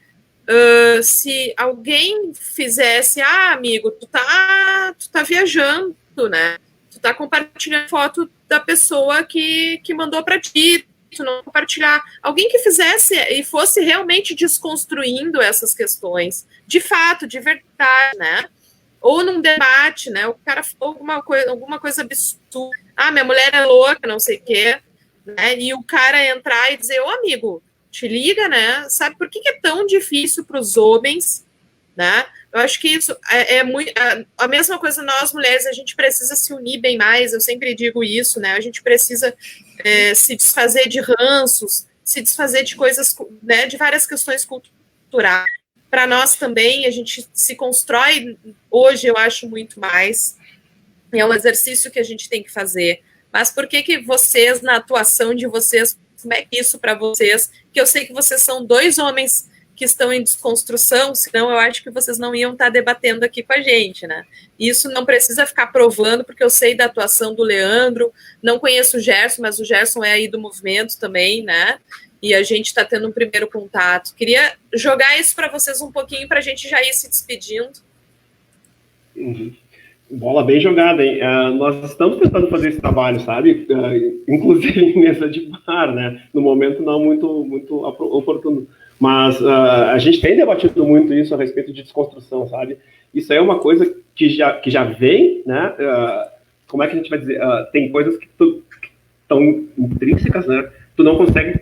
se alguém fizesse, amigo, tu tá viajando, né? Tu tá compartilhando foto da pessoa que mandou para ti, tu não compartilhar. Alguém que fizesse e fosse realmente desconstruindo essas questões, de fato, de verdade, né? Ou num debate, né? O cara falou alguma coisa absurda. Minha mulher é louca, não sei o quê. Né? E o cara entrar e dizer, amigo, te liga, né? Sabe por que é tão difícil para os homens, né? Eu acho que isso é muito... A mesma coisa nós, mulheres, a gente precisa se unir bem mais, eu sempre digo isso, né? A gente precisa se desfazer de ranços, se desfazer de coisas, né? De várias questões culturais. Para nós também, a gente se constrói, hoje eu acho muito mais, é um exercício que a gente tem que fazer. Mas por que vocês, na atuação de vocês, como é que isso para vocês, que eu sei que vocês são 2 homens que estão em desconstrução, senão eu acho que vocês não iam estar debatendo aqui com a gente, né? Isso não precisa ficar provando, porque eu sei da atuação do Leandro, não conheço o Gerson, mas o Gerson é aí do movimento também, né? E a gente está tendo um primeiro contato. Queria jogar isso para vocês um pouquinho, para a gente já ir se despedindo. Uhum. Bola bem jogada, hein? Nós estamos tentando fazer esse trabalho, sabe? Inclusive em mesa de bar, né? No momento não muito oportuno. Mas a gente tem debatido muito isso a respeito de desconstrução, sabe? Isso aí é uma coisa que já vem, né? Como é que a gente vai dizer? Tem coisas que estão intrínsecas, né? Tu não consegue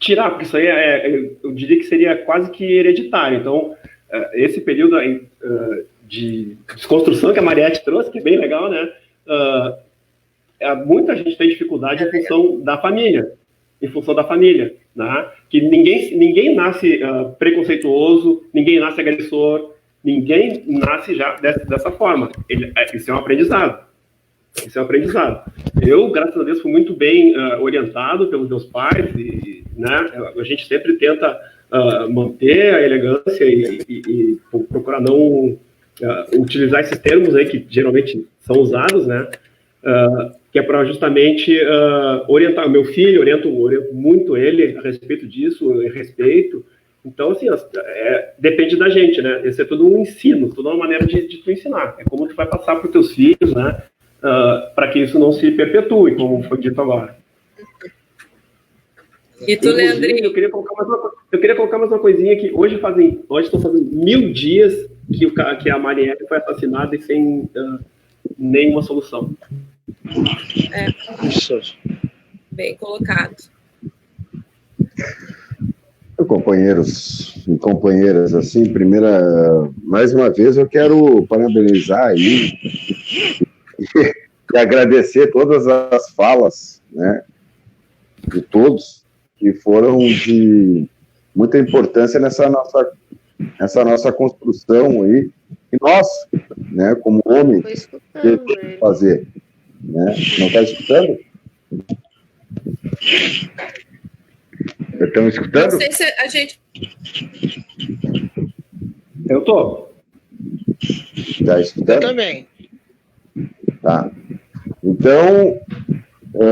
tirar, porque isso aí eu diria que seria quase que hereditário. Então, esse período de desconstrução que a Mariette trouxe, que é bem legal, né? Muita gente tem dificuldade em função da família, né? Que ninguém nasce preconceituoso, ninguém nasce agressor, ninguém nasce já dessa forma. Isso é um aprendizado. Eu, graças a Deus, fui muito bem orientado pelos meus pais, e, né, a gente sempre tenta manter a elegância e procurar não utilizar esses termos aí que geralmente são usados, né, que é para justamente orientar o meu filho, oriento muito ele a respeito disso, respeito. Então, assim, depende da gente, né, esse é tudo um ensino, toda uma maneira de tu ensinar, é como tu vai passar para os teus filhos, né, para que isso não se perpetue, como foi dito agora. E tu, Leandrinho? Eu queria colocar mais uma coisinha que hoje estão fazendo 1000 dias que a Marielle foi assassinada e sem nenhuma solução. Bem colocado. Companheiros e companheiras, assim, mais uma vez eu quero parabenizar aí e agradecer todas as falas, né, de todos que foram de muita importância nessa nossa construção aí, e nós, né, como homem, temos que fazer, né? Não está escutando? Estão escutando? Não sei se a gente... Eu tô. Está escutando? Eu também. Tá. Então,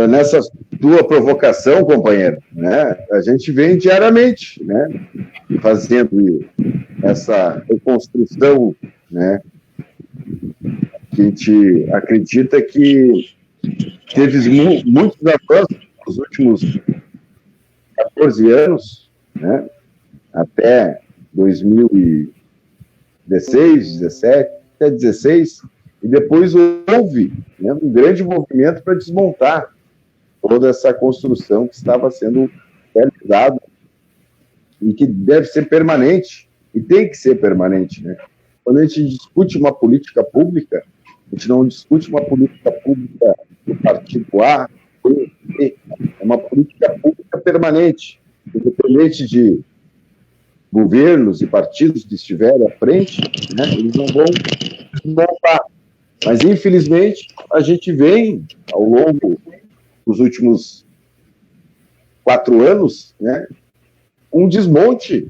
nessa tua provocação, companheiro, né, a gente vem diariamente, né, fazendo essa reconstrução, né, que a gente acredita que teve muitos avanços nos últimos 14 anos, né, até 2000 16, 17, até 16, e depois houve, né, um grande movimento para desmontar toda essa construção que estava sendo realizada e que deve ser permanente, e tem que ser permanente, né? Quando a gente discute uma política pública, a gente não discute uma política pública do partido A, B, C, é uma política pública permanente, independente de governos e partidos que estiverem à frente, né, eles não vão desmontar. Mas, infelizmente, a gente vem, ao longo dos últimos 4 anos, né, um desmonte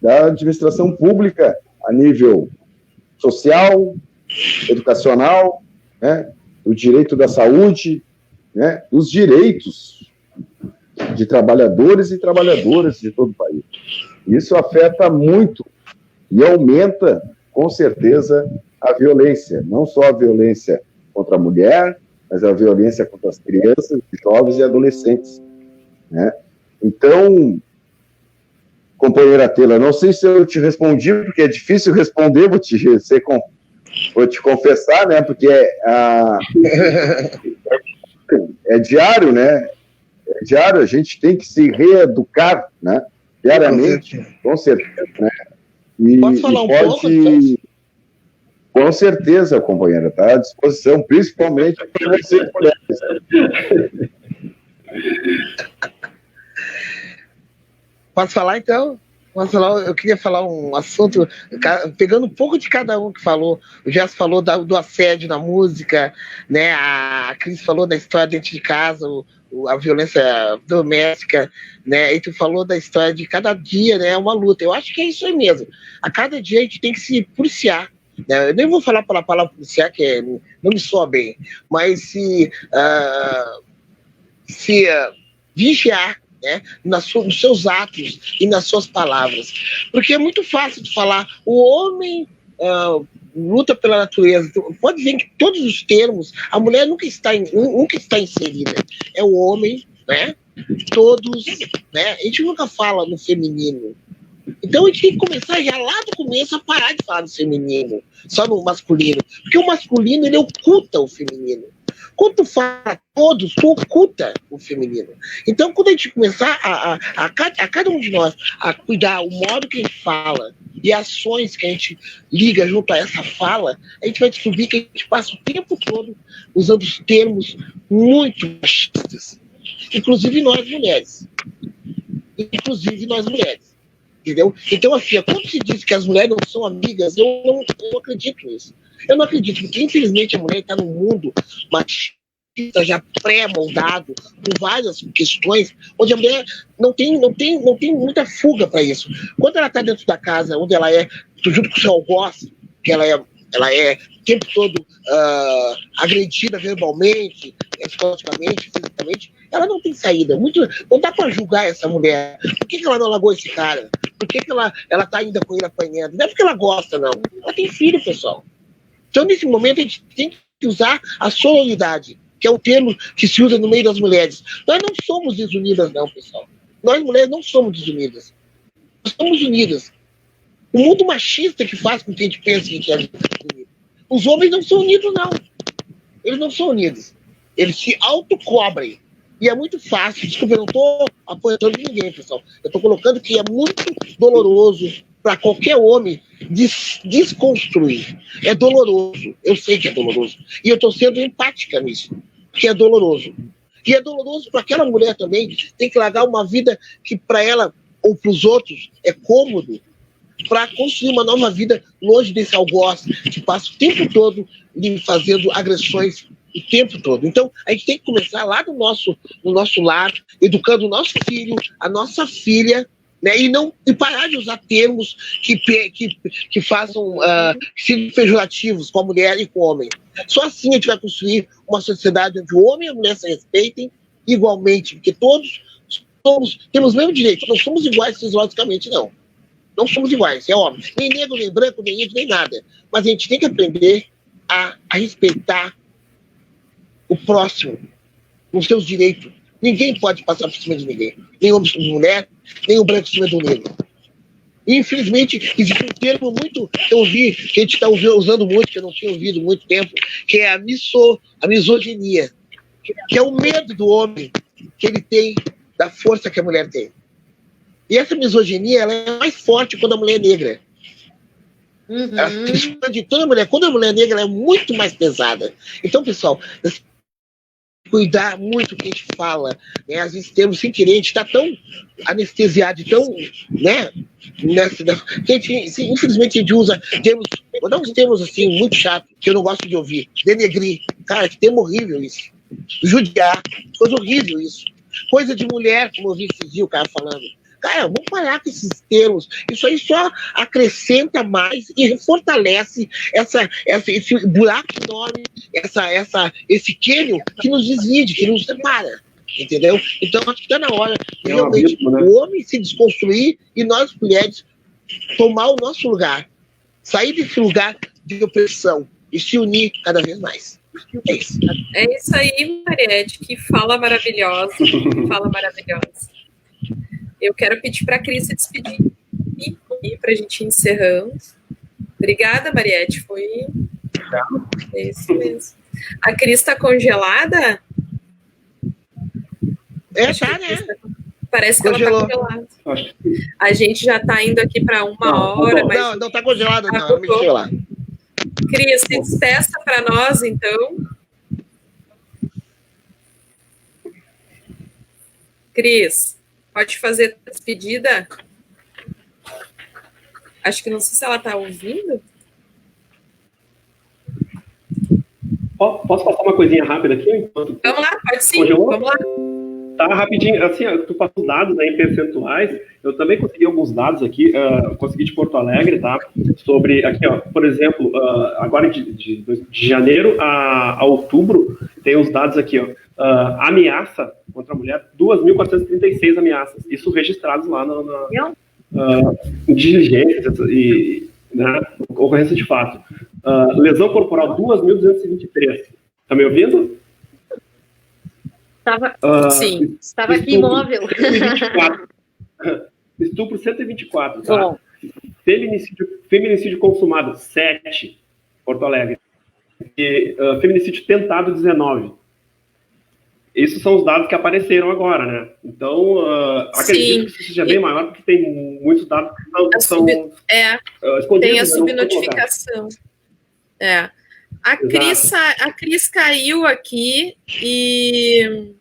da administração pública a nível social, educacional, né, do direito da saúde, né, dos direitos de trabalhadores e trabalhadoras de todo o país. Isso afeta muito e aumenta, com certeza, a violência, não só a violência contra a mulher, mas a violência contra as crianças, jovens e adolescentes, né? Então, companheira Tela, não sei se eu te respondi, porque é difícil responder, vou te confessar, né? Porque é diário, né? É diário, a gente tem que se reeducar, né? Diariamente, com certeza, né? E, posso falar um pouco? Com certeza, companheira, está à disposição, principalmente para vocês mulheres. Posso falar, então? Eu queria falar um assunto, pegando um pouco de cada um que falou. O Gerson falou do assédio na música, né? A Cris falou da história dentro de casa, a violência doméstica, né? E tu falou da história de cada dia, né? Uma luta. Eu acho que é isso aí mesmo. A cada dia a gente tem que se policiar. Né? Eu nem vou falar pela palavra policiar, que não me soa bem, mas se vigiar, né, nos seus atos e nas suas palavras. Porque é muito fácil de falar, o homem luta pela natureza. Pode ver que todos os termos, a mulher nunca está inserida. É o homem, né? Todos, né? A gente nunca fala no feminino. Então a gente tem que começar já lá do começo a parar de falar do feminino, só no masculino. Porque o masculino, ele oculta o feminino. Quando tu fala todos, tu oculta o feminino. Então, quando a gente começar a cada um de nós a cuidar o modo que a gente fala e ações que a gente liga junto a essa fala, a gente vai descobrir que a gente passa o tempo todo usando os termos muito machistas. Inclusive nós mulheres. Entendeu? Então, assim, quando se diz que as mulheres não são amigas, eu não acredito nisso. Eu não acredito, porque infelizmente a mulher está num mundo machista, já pré-moldado, com várias questões, onde a mulher não tem muita fuga para isso. Quando ela está dentro da casa, onde ela é, junto com o seu algoz, que ela é o tempo todo agredida verbalmente, psicologicamente, fisicamente, ela não tem saída. Não dá para julgar essa mulher. Por que ela não largou esse cara? Por que ela tá ainda com ele apanhando? Não é porque ela gosta, não. Ela tem filho, pessoal. Então, nesse momento, a gente tem que usar a sororidade, que é o termo que se usa no meio das mulheres. Nós não somos desunidas, não, pessoal. Nós, mulheres, não somos desunidas. Nós somos unidas. O mundo machista que faz com que a gente pense que a gente é unido. Os homens não são unidos, não. Eles não são unidos. Eles se autocobrem. E é muito fácil. Desculpa, eu não estou apoiando ninguém, pessoal. Eu estou colocando que é muito doloroso para qualquer homem desconstruir. É doloroso. Eu sei que é doloroso. E eu estou sendo empática nisso. Que é doloroso. E é doloroso para aquela mulher também que tem que largar uma vida que para ela ou para os outros é cômodo, para construir uma nova vida longe desse algoz que passa o tempo todo lhe fazendo agressões o tempo todo. Então, a gente tem que começar lá no nosso lar, educando o nosso filho, a nossa filha, né, e parar de usar termos que façam que sejam pejorativos com a mulher e com o homem. Só assim a gente vai construir uma sociedade onde o homem e a mulher se respeitem igualmente, porque todos temos o mesmo direito. Não somos iguais fisiologicamente, não. Não somos iguais, é óbvio. Nem negro, nem branco, nem índio, nem nada. Mas a gente tem que aprender a respeitar o próximo, os seus direitos. Ninguém pode passar por cima de ninguém. Nem homem sobre mulher, nem o branco por cima do negro. Infelizmente, existe um termo muito que eu ouvi, que a gente está usando muito, que eu não tinha ouvido há muito tempo, que é a misoginia, que é o medo do homem que ele tem da força que a mulher tem. E essa misoginia, ela é mais forte quando a mulher é negra. Ela se expande de toda mulher. Quando a mulher é negra, ela é muito mais pesada. Então, pessoal, cuidar muito o que a gente fala, né? Às vezes temos, sem querer, a gente está tão anestesiado, tão, né? Que a gente, infelizmente, a gente usa termos assim, muito chato, que eu não gosto de ouvir. Denegrir. Cara, que termo horrível isso. Judiar. Coisa horrível isso. Coisa de mulher, como eu vi esses dias o cara falando. Cara, vamos parar com esses termos. Isso aí só acrescenta mais e fortalece esse buraco enorme, esse cânion que nos divide, que nos separa. Entendeu? Então, acho que está na hora de realmente o homem se desconstruir e nós, mulheres, tomar o nosso lugar. Sair desse lugar de opressão e se unir cada vez mais. É isso. É isso aí, Mariette, que fala maravilhosa. Fala maravilhosa. Eu quero pedir para a Cris se despedir e para a gente ir encerrando. Obrigada, Mariette. Foi. É isso mesmo. A Cris está congelada? Tá, né? Parece que ela está congelada. A gente já está indo aqui para 1 hora. Mas... Não está congelada, não. Mexeu lá. Cris, se despeça para nós, então. Cris, pode fazer a despedida? Acho que não sei se ela está ouvindo. Posso passar uma coisinha rápida aqui? Vamos lá, pode sim. Congelou? Vamos lá. Tá, rapidinho. Assim, tu passou dados aí em percentuais. Eu também consegui alguns dados aqui. Consegui de Porto Alegre, tá? Sobre, aqui, ó, por exemplo, agora de janeiro a outubro, tem os dados aqui, ó. Ameaça contra a mulher, 2.436 ameaças. Isso registrados lá em diligências e ocorrência de fato. Lesão corporal, 2.223. Tá me ouvindo? Sim, estava aqui imóvel. 124. Estupro, 124. Tá? Feminicídio consumado, 7. Porto Alegre. E feminicídio tentado, 19. Esses são os dados que apareceram agora, né? Então, acredito que isso seja bem maior, porque tem muitos dados que são escondidos. Tem a subnotificação. A Cris caiu aqui e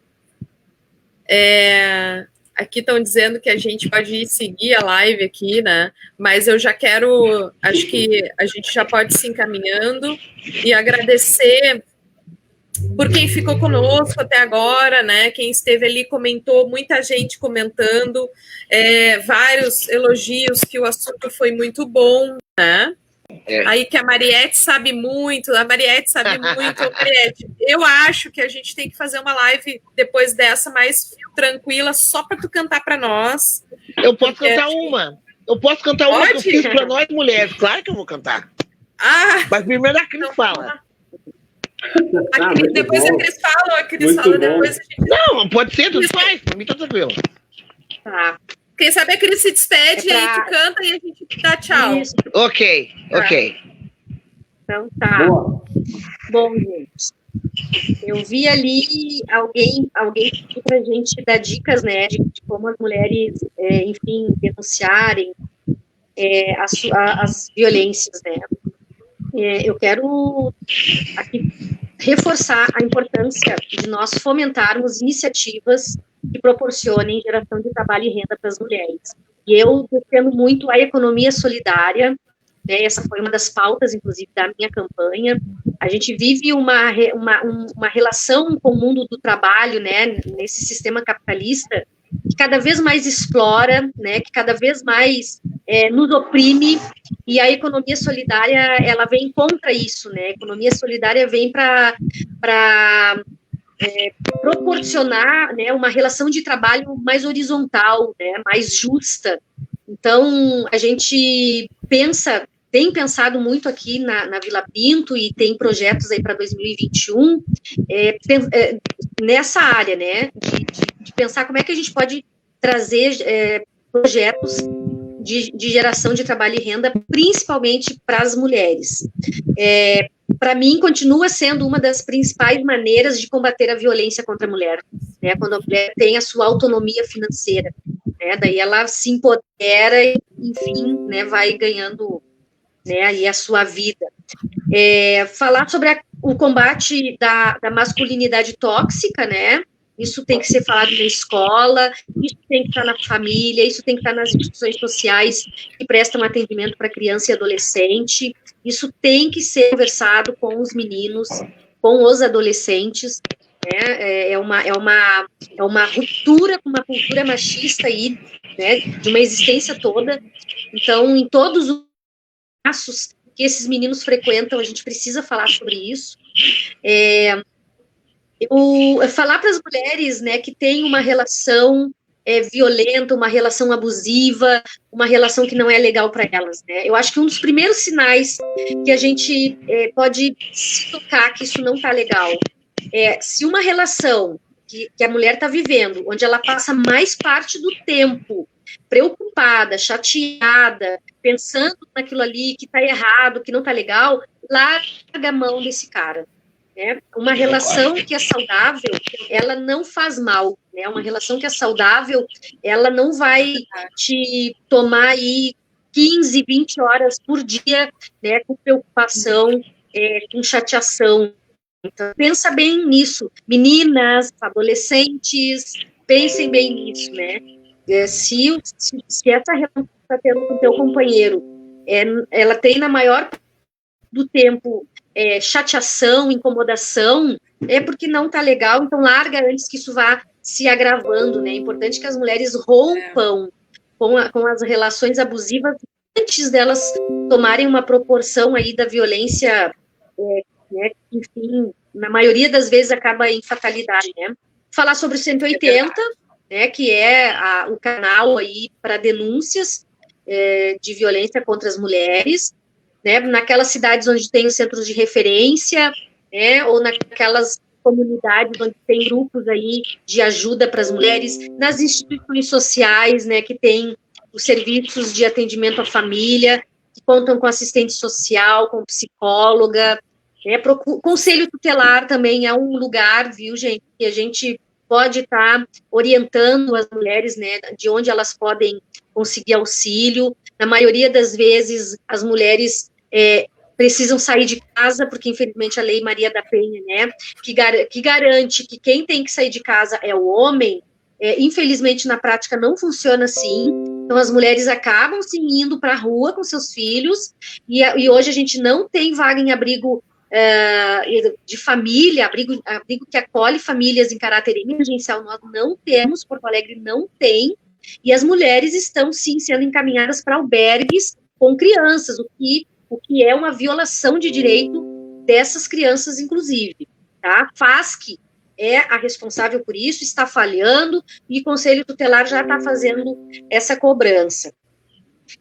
aqui estão dizendo que a gente pode seguir a live aqui, né? Mas eu já quero, acho que a gente já pode se encaminhando e agradecer por quem ficou conosco até agora, né? Quem esteve ali comentou, muita gente comentando, vários elogios que o assunto foi muito bom, né? Aí que a Mariette sabe muito, Mariette, eu acho que a gente tem que fazer uma live depois dessa mais tranquila, só para tu cantar para nós. Eu posso cantar uma. Eu posso cantar uma que eu fiz para nós mulheres, claro que eu vou cantar. Mas primeiro a Cris fala. Depois a Cris fala, depois a gente... Não, pode ser, tudo faz, pra mim tá tranquilo. Tá. Quem sabe a Cris se despede, aí tu canta e a gente dá tchau. Isso. Ok. Então tá. Boa. Bom, gente, eu vi ali alguém pediu pra gente dar dicas, né, de como as mulheres, enfim, denunciarem as violências, né. Eu quero aqui reforçar a importância de nós fomentarmos iniciativas que proporcionem geração de trabalho e renda para as mulheres. E eu defendo muito a economia solidária, né, essa foi uma das pautas, inclusive, da minha campanha. A gente vive uma relação com o mundo do trabalho, né, nesse sistema capitalista, que cada vez mais explora, né, que cada vez mais nos oprime, e a economia solidária, ela vem contra isso, né, a economia solidária vem para proporcionar, né, uma relação de trabalho mais horizontal, né, mais justa. Então, a gente tem pensado muito aqui na Vila Pinto e tem projetos aí para 2021 nessa área, né, de pensar como é que a gente pode trazer projetos de geração de trabalho e renda, principalmente para as mulheres. Para mim, continua sendo uma das principais maneiras de combater a violência contra a mulher, né? Quando a mulher tem a sua autonomia financeira, né? Daí ela se empodera e, enfim, né, vai ganhando, né, aí a sua vida. Falar sobre o combate da masculinidade tóxica, né? Isso tem que ser falado na escola, isso tem que estar na família, isso tem que estar nas instituições sociais que prestam atendimento para criança e adolescente, isso tem que ser conversado com os meninos, com os adolescentes, né? É uma ruptura com uma cultura machista aí, né, de uma existência toda. Então, em todos os passos que esses meninos frequentam, a gente precisa falar sobre isso. Falar para as mulheres, né, que tem uma relação violenta, uma relação abusiva, uma relação que não é legal para elas, né? Eu acho que um dos primeiros sinais que a gente pode se tocar que isso não está legal se uma relação que a mulher está vivendo, onde ela passa mais parte do tempo preocupada, chateada, pensando naquilo ali que está errado, que não está legal, larga a mão desse cara. Né? Uma relação que é saudável, ela não faz mal, né? Uma relação que é saudável, ela não vai te tomar aí 15, 20 horas por dia, né, com preocupação, com chateação. Então, pensa bem nisso. Meninas, adolescentes, pensem bem nisso, né? Se essa relação que você está tendo com o teu companheiro, ela tem na maior do tempo chateação, incomodação, é porque não está legal, então larga antes que isso vá se agravando, né? É importante que as mulheres rompam com as relações abusivas antes delas tomarem uma proporção aí da violência, né? Enfim, na maioria das vezes acaba em fatalidade, né? Falar sobre o 180, né? Que é o canal aí para denúncias de violência contra as mulheres, né, naquelas cidades onde tem os centros de referência, né, ou naquelas comunidades onde tem grupos aí de ajuda para as mulheres, nas instituições sociais, né, que tem os serviços de atendimento à família, que contam com assistente social, com psicóloga, né, conselho tutelar também é um lugar, viu, gente, que a gente pode estar orientando as mulheres, né, de onde elas podem conseguir auxílio. Na maioria das vezes, as mulheres precisam sair de casa, porque, infelizmente, a Lei Maria da Penha, né, que garante que quem tem que sair de casa é o homem, infelizmente, na prática, não funciona assim. Então, as mulheres acabam, sim, indo para a rua com seus filhos, e hoje a gente não tem vaga em abrigo de família, abrigo que acolhe famílias em caráter emergencial, nós não temos, Porto Alegre não tem, e as mulheres estão, sim, sendo encaminhadas para albergues com crianças, o que é uma violação de direito dessas crianças, inclusive, tá? FASC é a responsável por isso, está falhando, e o Conselho Tutelar já está fazendo essa cobrança.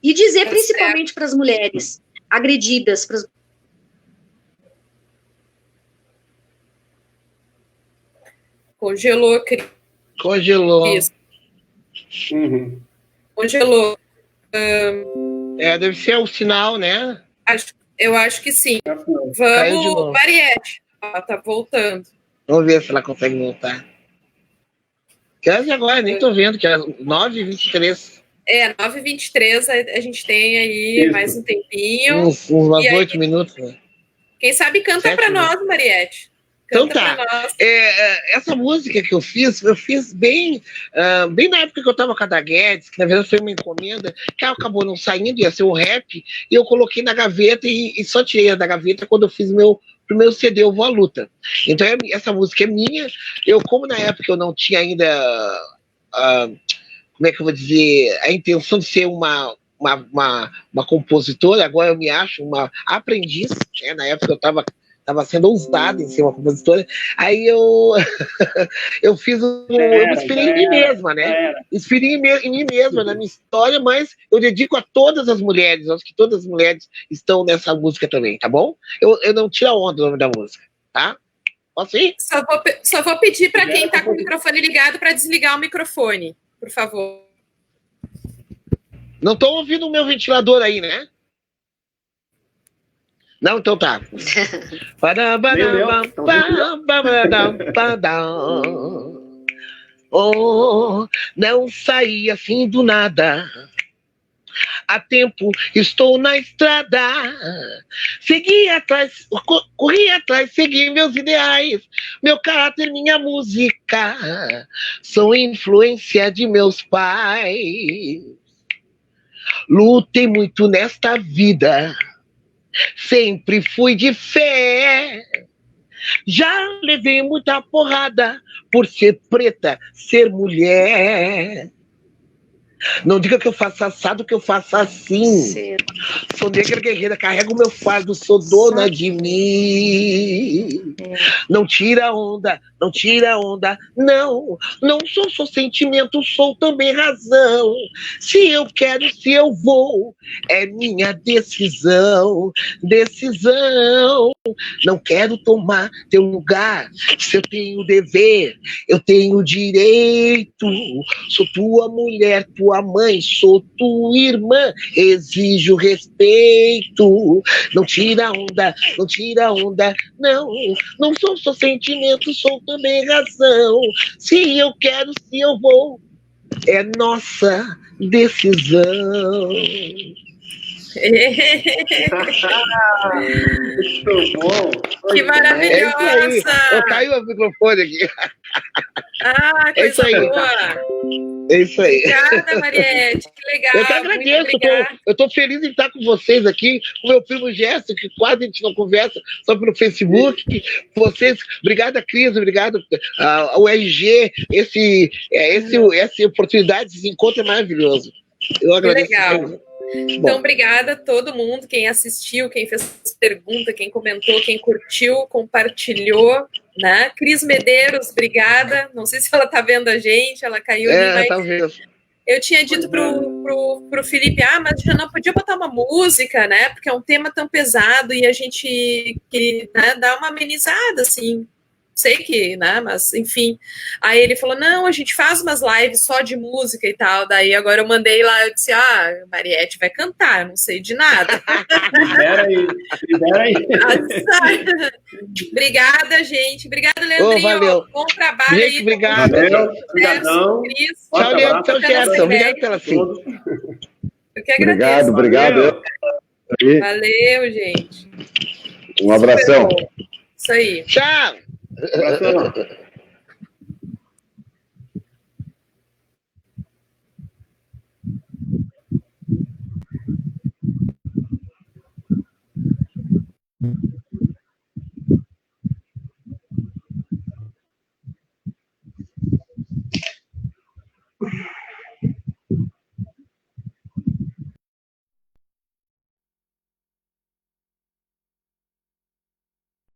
E dizer, principalmente para as mulheres agredidas, para as Congelou, Cris. Congelou. Isso. Uhum. Congelou. Deve ser o sinal, né? Eu acho que sim. Caiu de novo. Vamos, Mariette. Ela tá voltando. Vamos ver se ela consegue voltar. Que horas agora? Nem tô vendo, que é 9h23. 9h23, a gente tem aí Isso. mais um tempinho. Uns 8 minutos, né? Quem sabe canta para nós, Mariette. Então tá, essa música que eu fiz bem na época que eu tava com a da Guedes, que na verdade foi uma encomenda, que acabou não saindo, ia ser um rap, e eu coloquei na gaveta e só tirei da gaveta quando eu fiz meu primeiro CD, Eu Vou à Luta. Então essa música é minha, como na época eu não tinha ainda, como é que eu vou dizer, a intenção de ser uma compositora, agora eu me acho uma aprendiz, né? Na época eu estava sendo ousada em ser uma compositora, aí eu fiz eu me inspirei em mim mesma, né? Inspirei em mim mesma, na minha história, mas eu dedico a todas as mulheres, acho que todas as mulheres estão nessa música também, tá bom? Eu não tiro a onda do nome da música, tá? Posso ir? Só vou pedir para quem está com o microfone ligado para desligar o microfone, por favor. Não estou ouvindo o meu ventilador aí, né? Não, então tá. Oh, não saí assim do nada. Há tempo estou na estrada. Segui atrás, corri atrás, segui meus ideais. Meu caráter, minha música são influência de meus pais. Lutei muito nesta vida, sempre fui de fé. Já levei muita porrada por ser preta, ser mulher. Não diga que eu faço assado, que eu faço assim. Cedo. Sou negra guerreira, carrego meu fardo, sou dona de mim. Não tira onda, não tira onda. Não, não sou só sentimento, sou também razão. Se eu quero, se eu vou, é minha decisão. Decisão. Não quero tomar teu lugar. Se eu tenho dever, eu tenho direito. Sou tua mulher, tua mãe, sou tua irmã, exijo respeito. Não tira onda, não tira onda. Não, não sou só sentimento, sou também razão. Se eu quero, se eu vou, é nossa decisão. Muito bom. Que maravilhosa! Caiu o microfone aqui. Ah, É isso coisa aí. boa! É isso aí. Obrigada, Mariette, que legal. Eu que agradeço, Muito eu tô feliz em estar com vocês aqui, com meu primo Gerson, que quase a gente não conversa, só pelo Facebook. Vocês, obrigado a Cris, obrigado ao RG, essa oportunidade, esse encontro é maravilhoso. Eu agradeço. legal. Então, obrigada a todo mundo, quem assistiu, quem fez pergunta, quem comentou, quem curtiu, compartilhou, né? Cris Medeiros, obrigada. Não sei se ela tá vendo a gente, ela caiu ali, mas Talvez. eu tinha dito pro Felipe, mas já não podia botar uma música, né? Porque é um tema tão pesado e a gente queria, né, dar uma amenizada, assim. Sei que, né, mas enfim. Aí ele falou, não, a gente faz umas lives só de música e tal. Daí agora eu mandei lá, eu disse, Mariette vai cantar, eu não sei de nada. Libera aí. Obrigada, gente. Obrigada, Leandrinho. Valeu. Bom trabalho Gente, aí. obrigado. Valeu, obrigadão. Tchau, Leandro, tchau, Gerson. Obrigado pela sim. Eu que agradeço. Obrigado. Valeu, gente. Um abração. Isso aí. Tchau. Abração.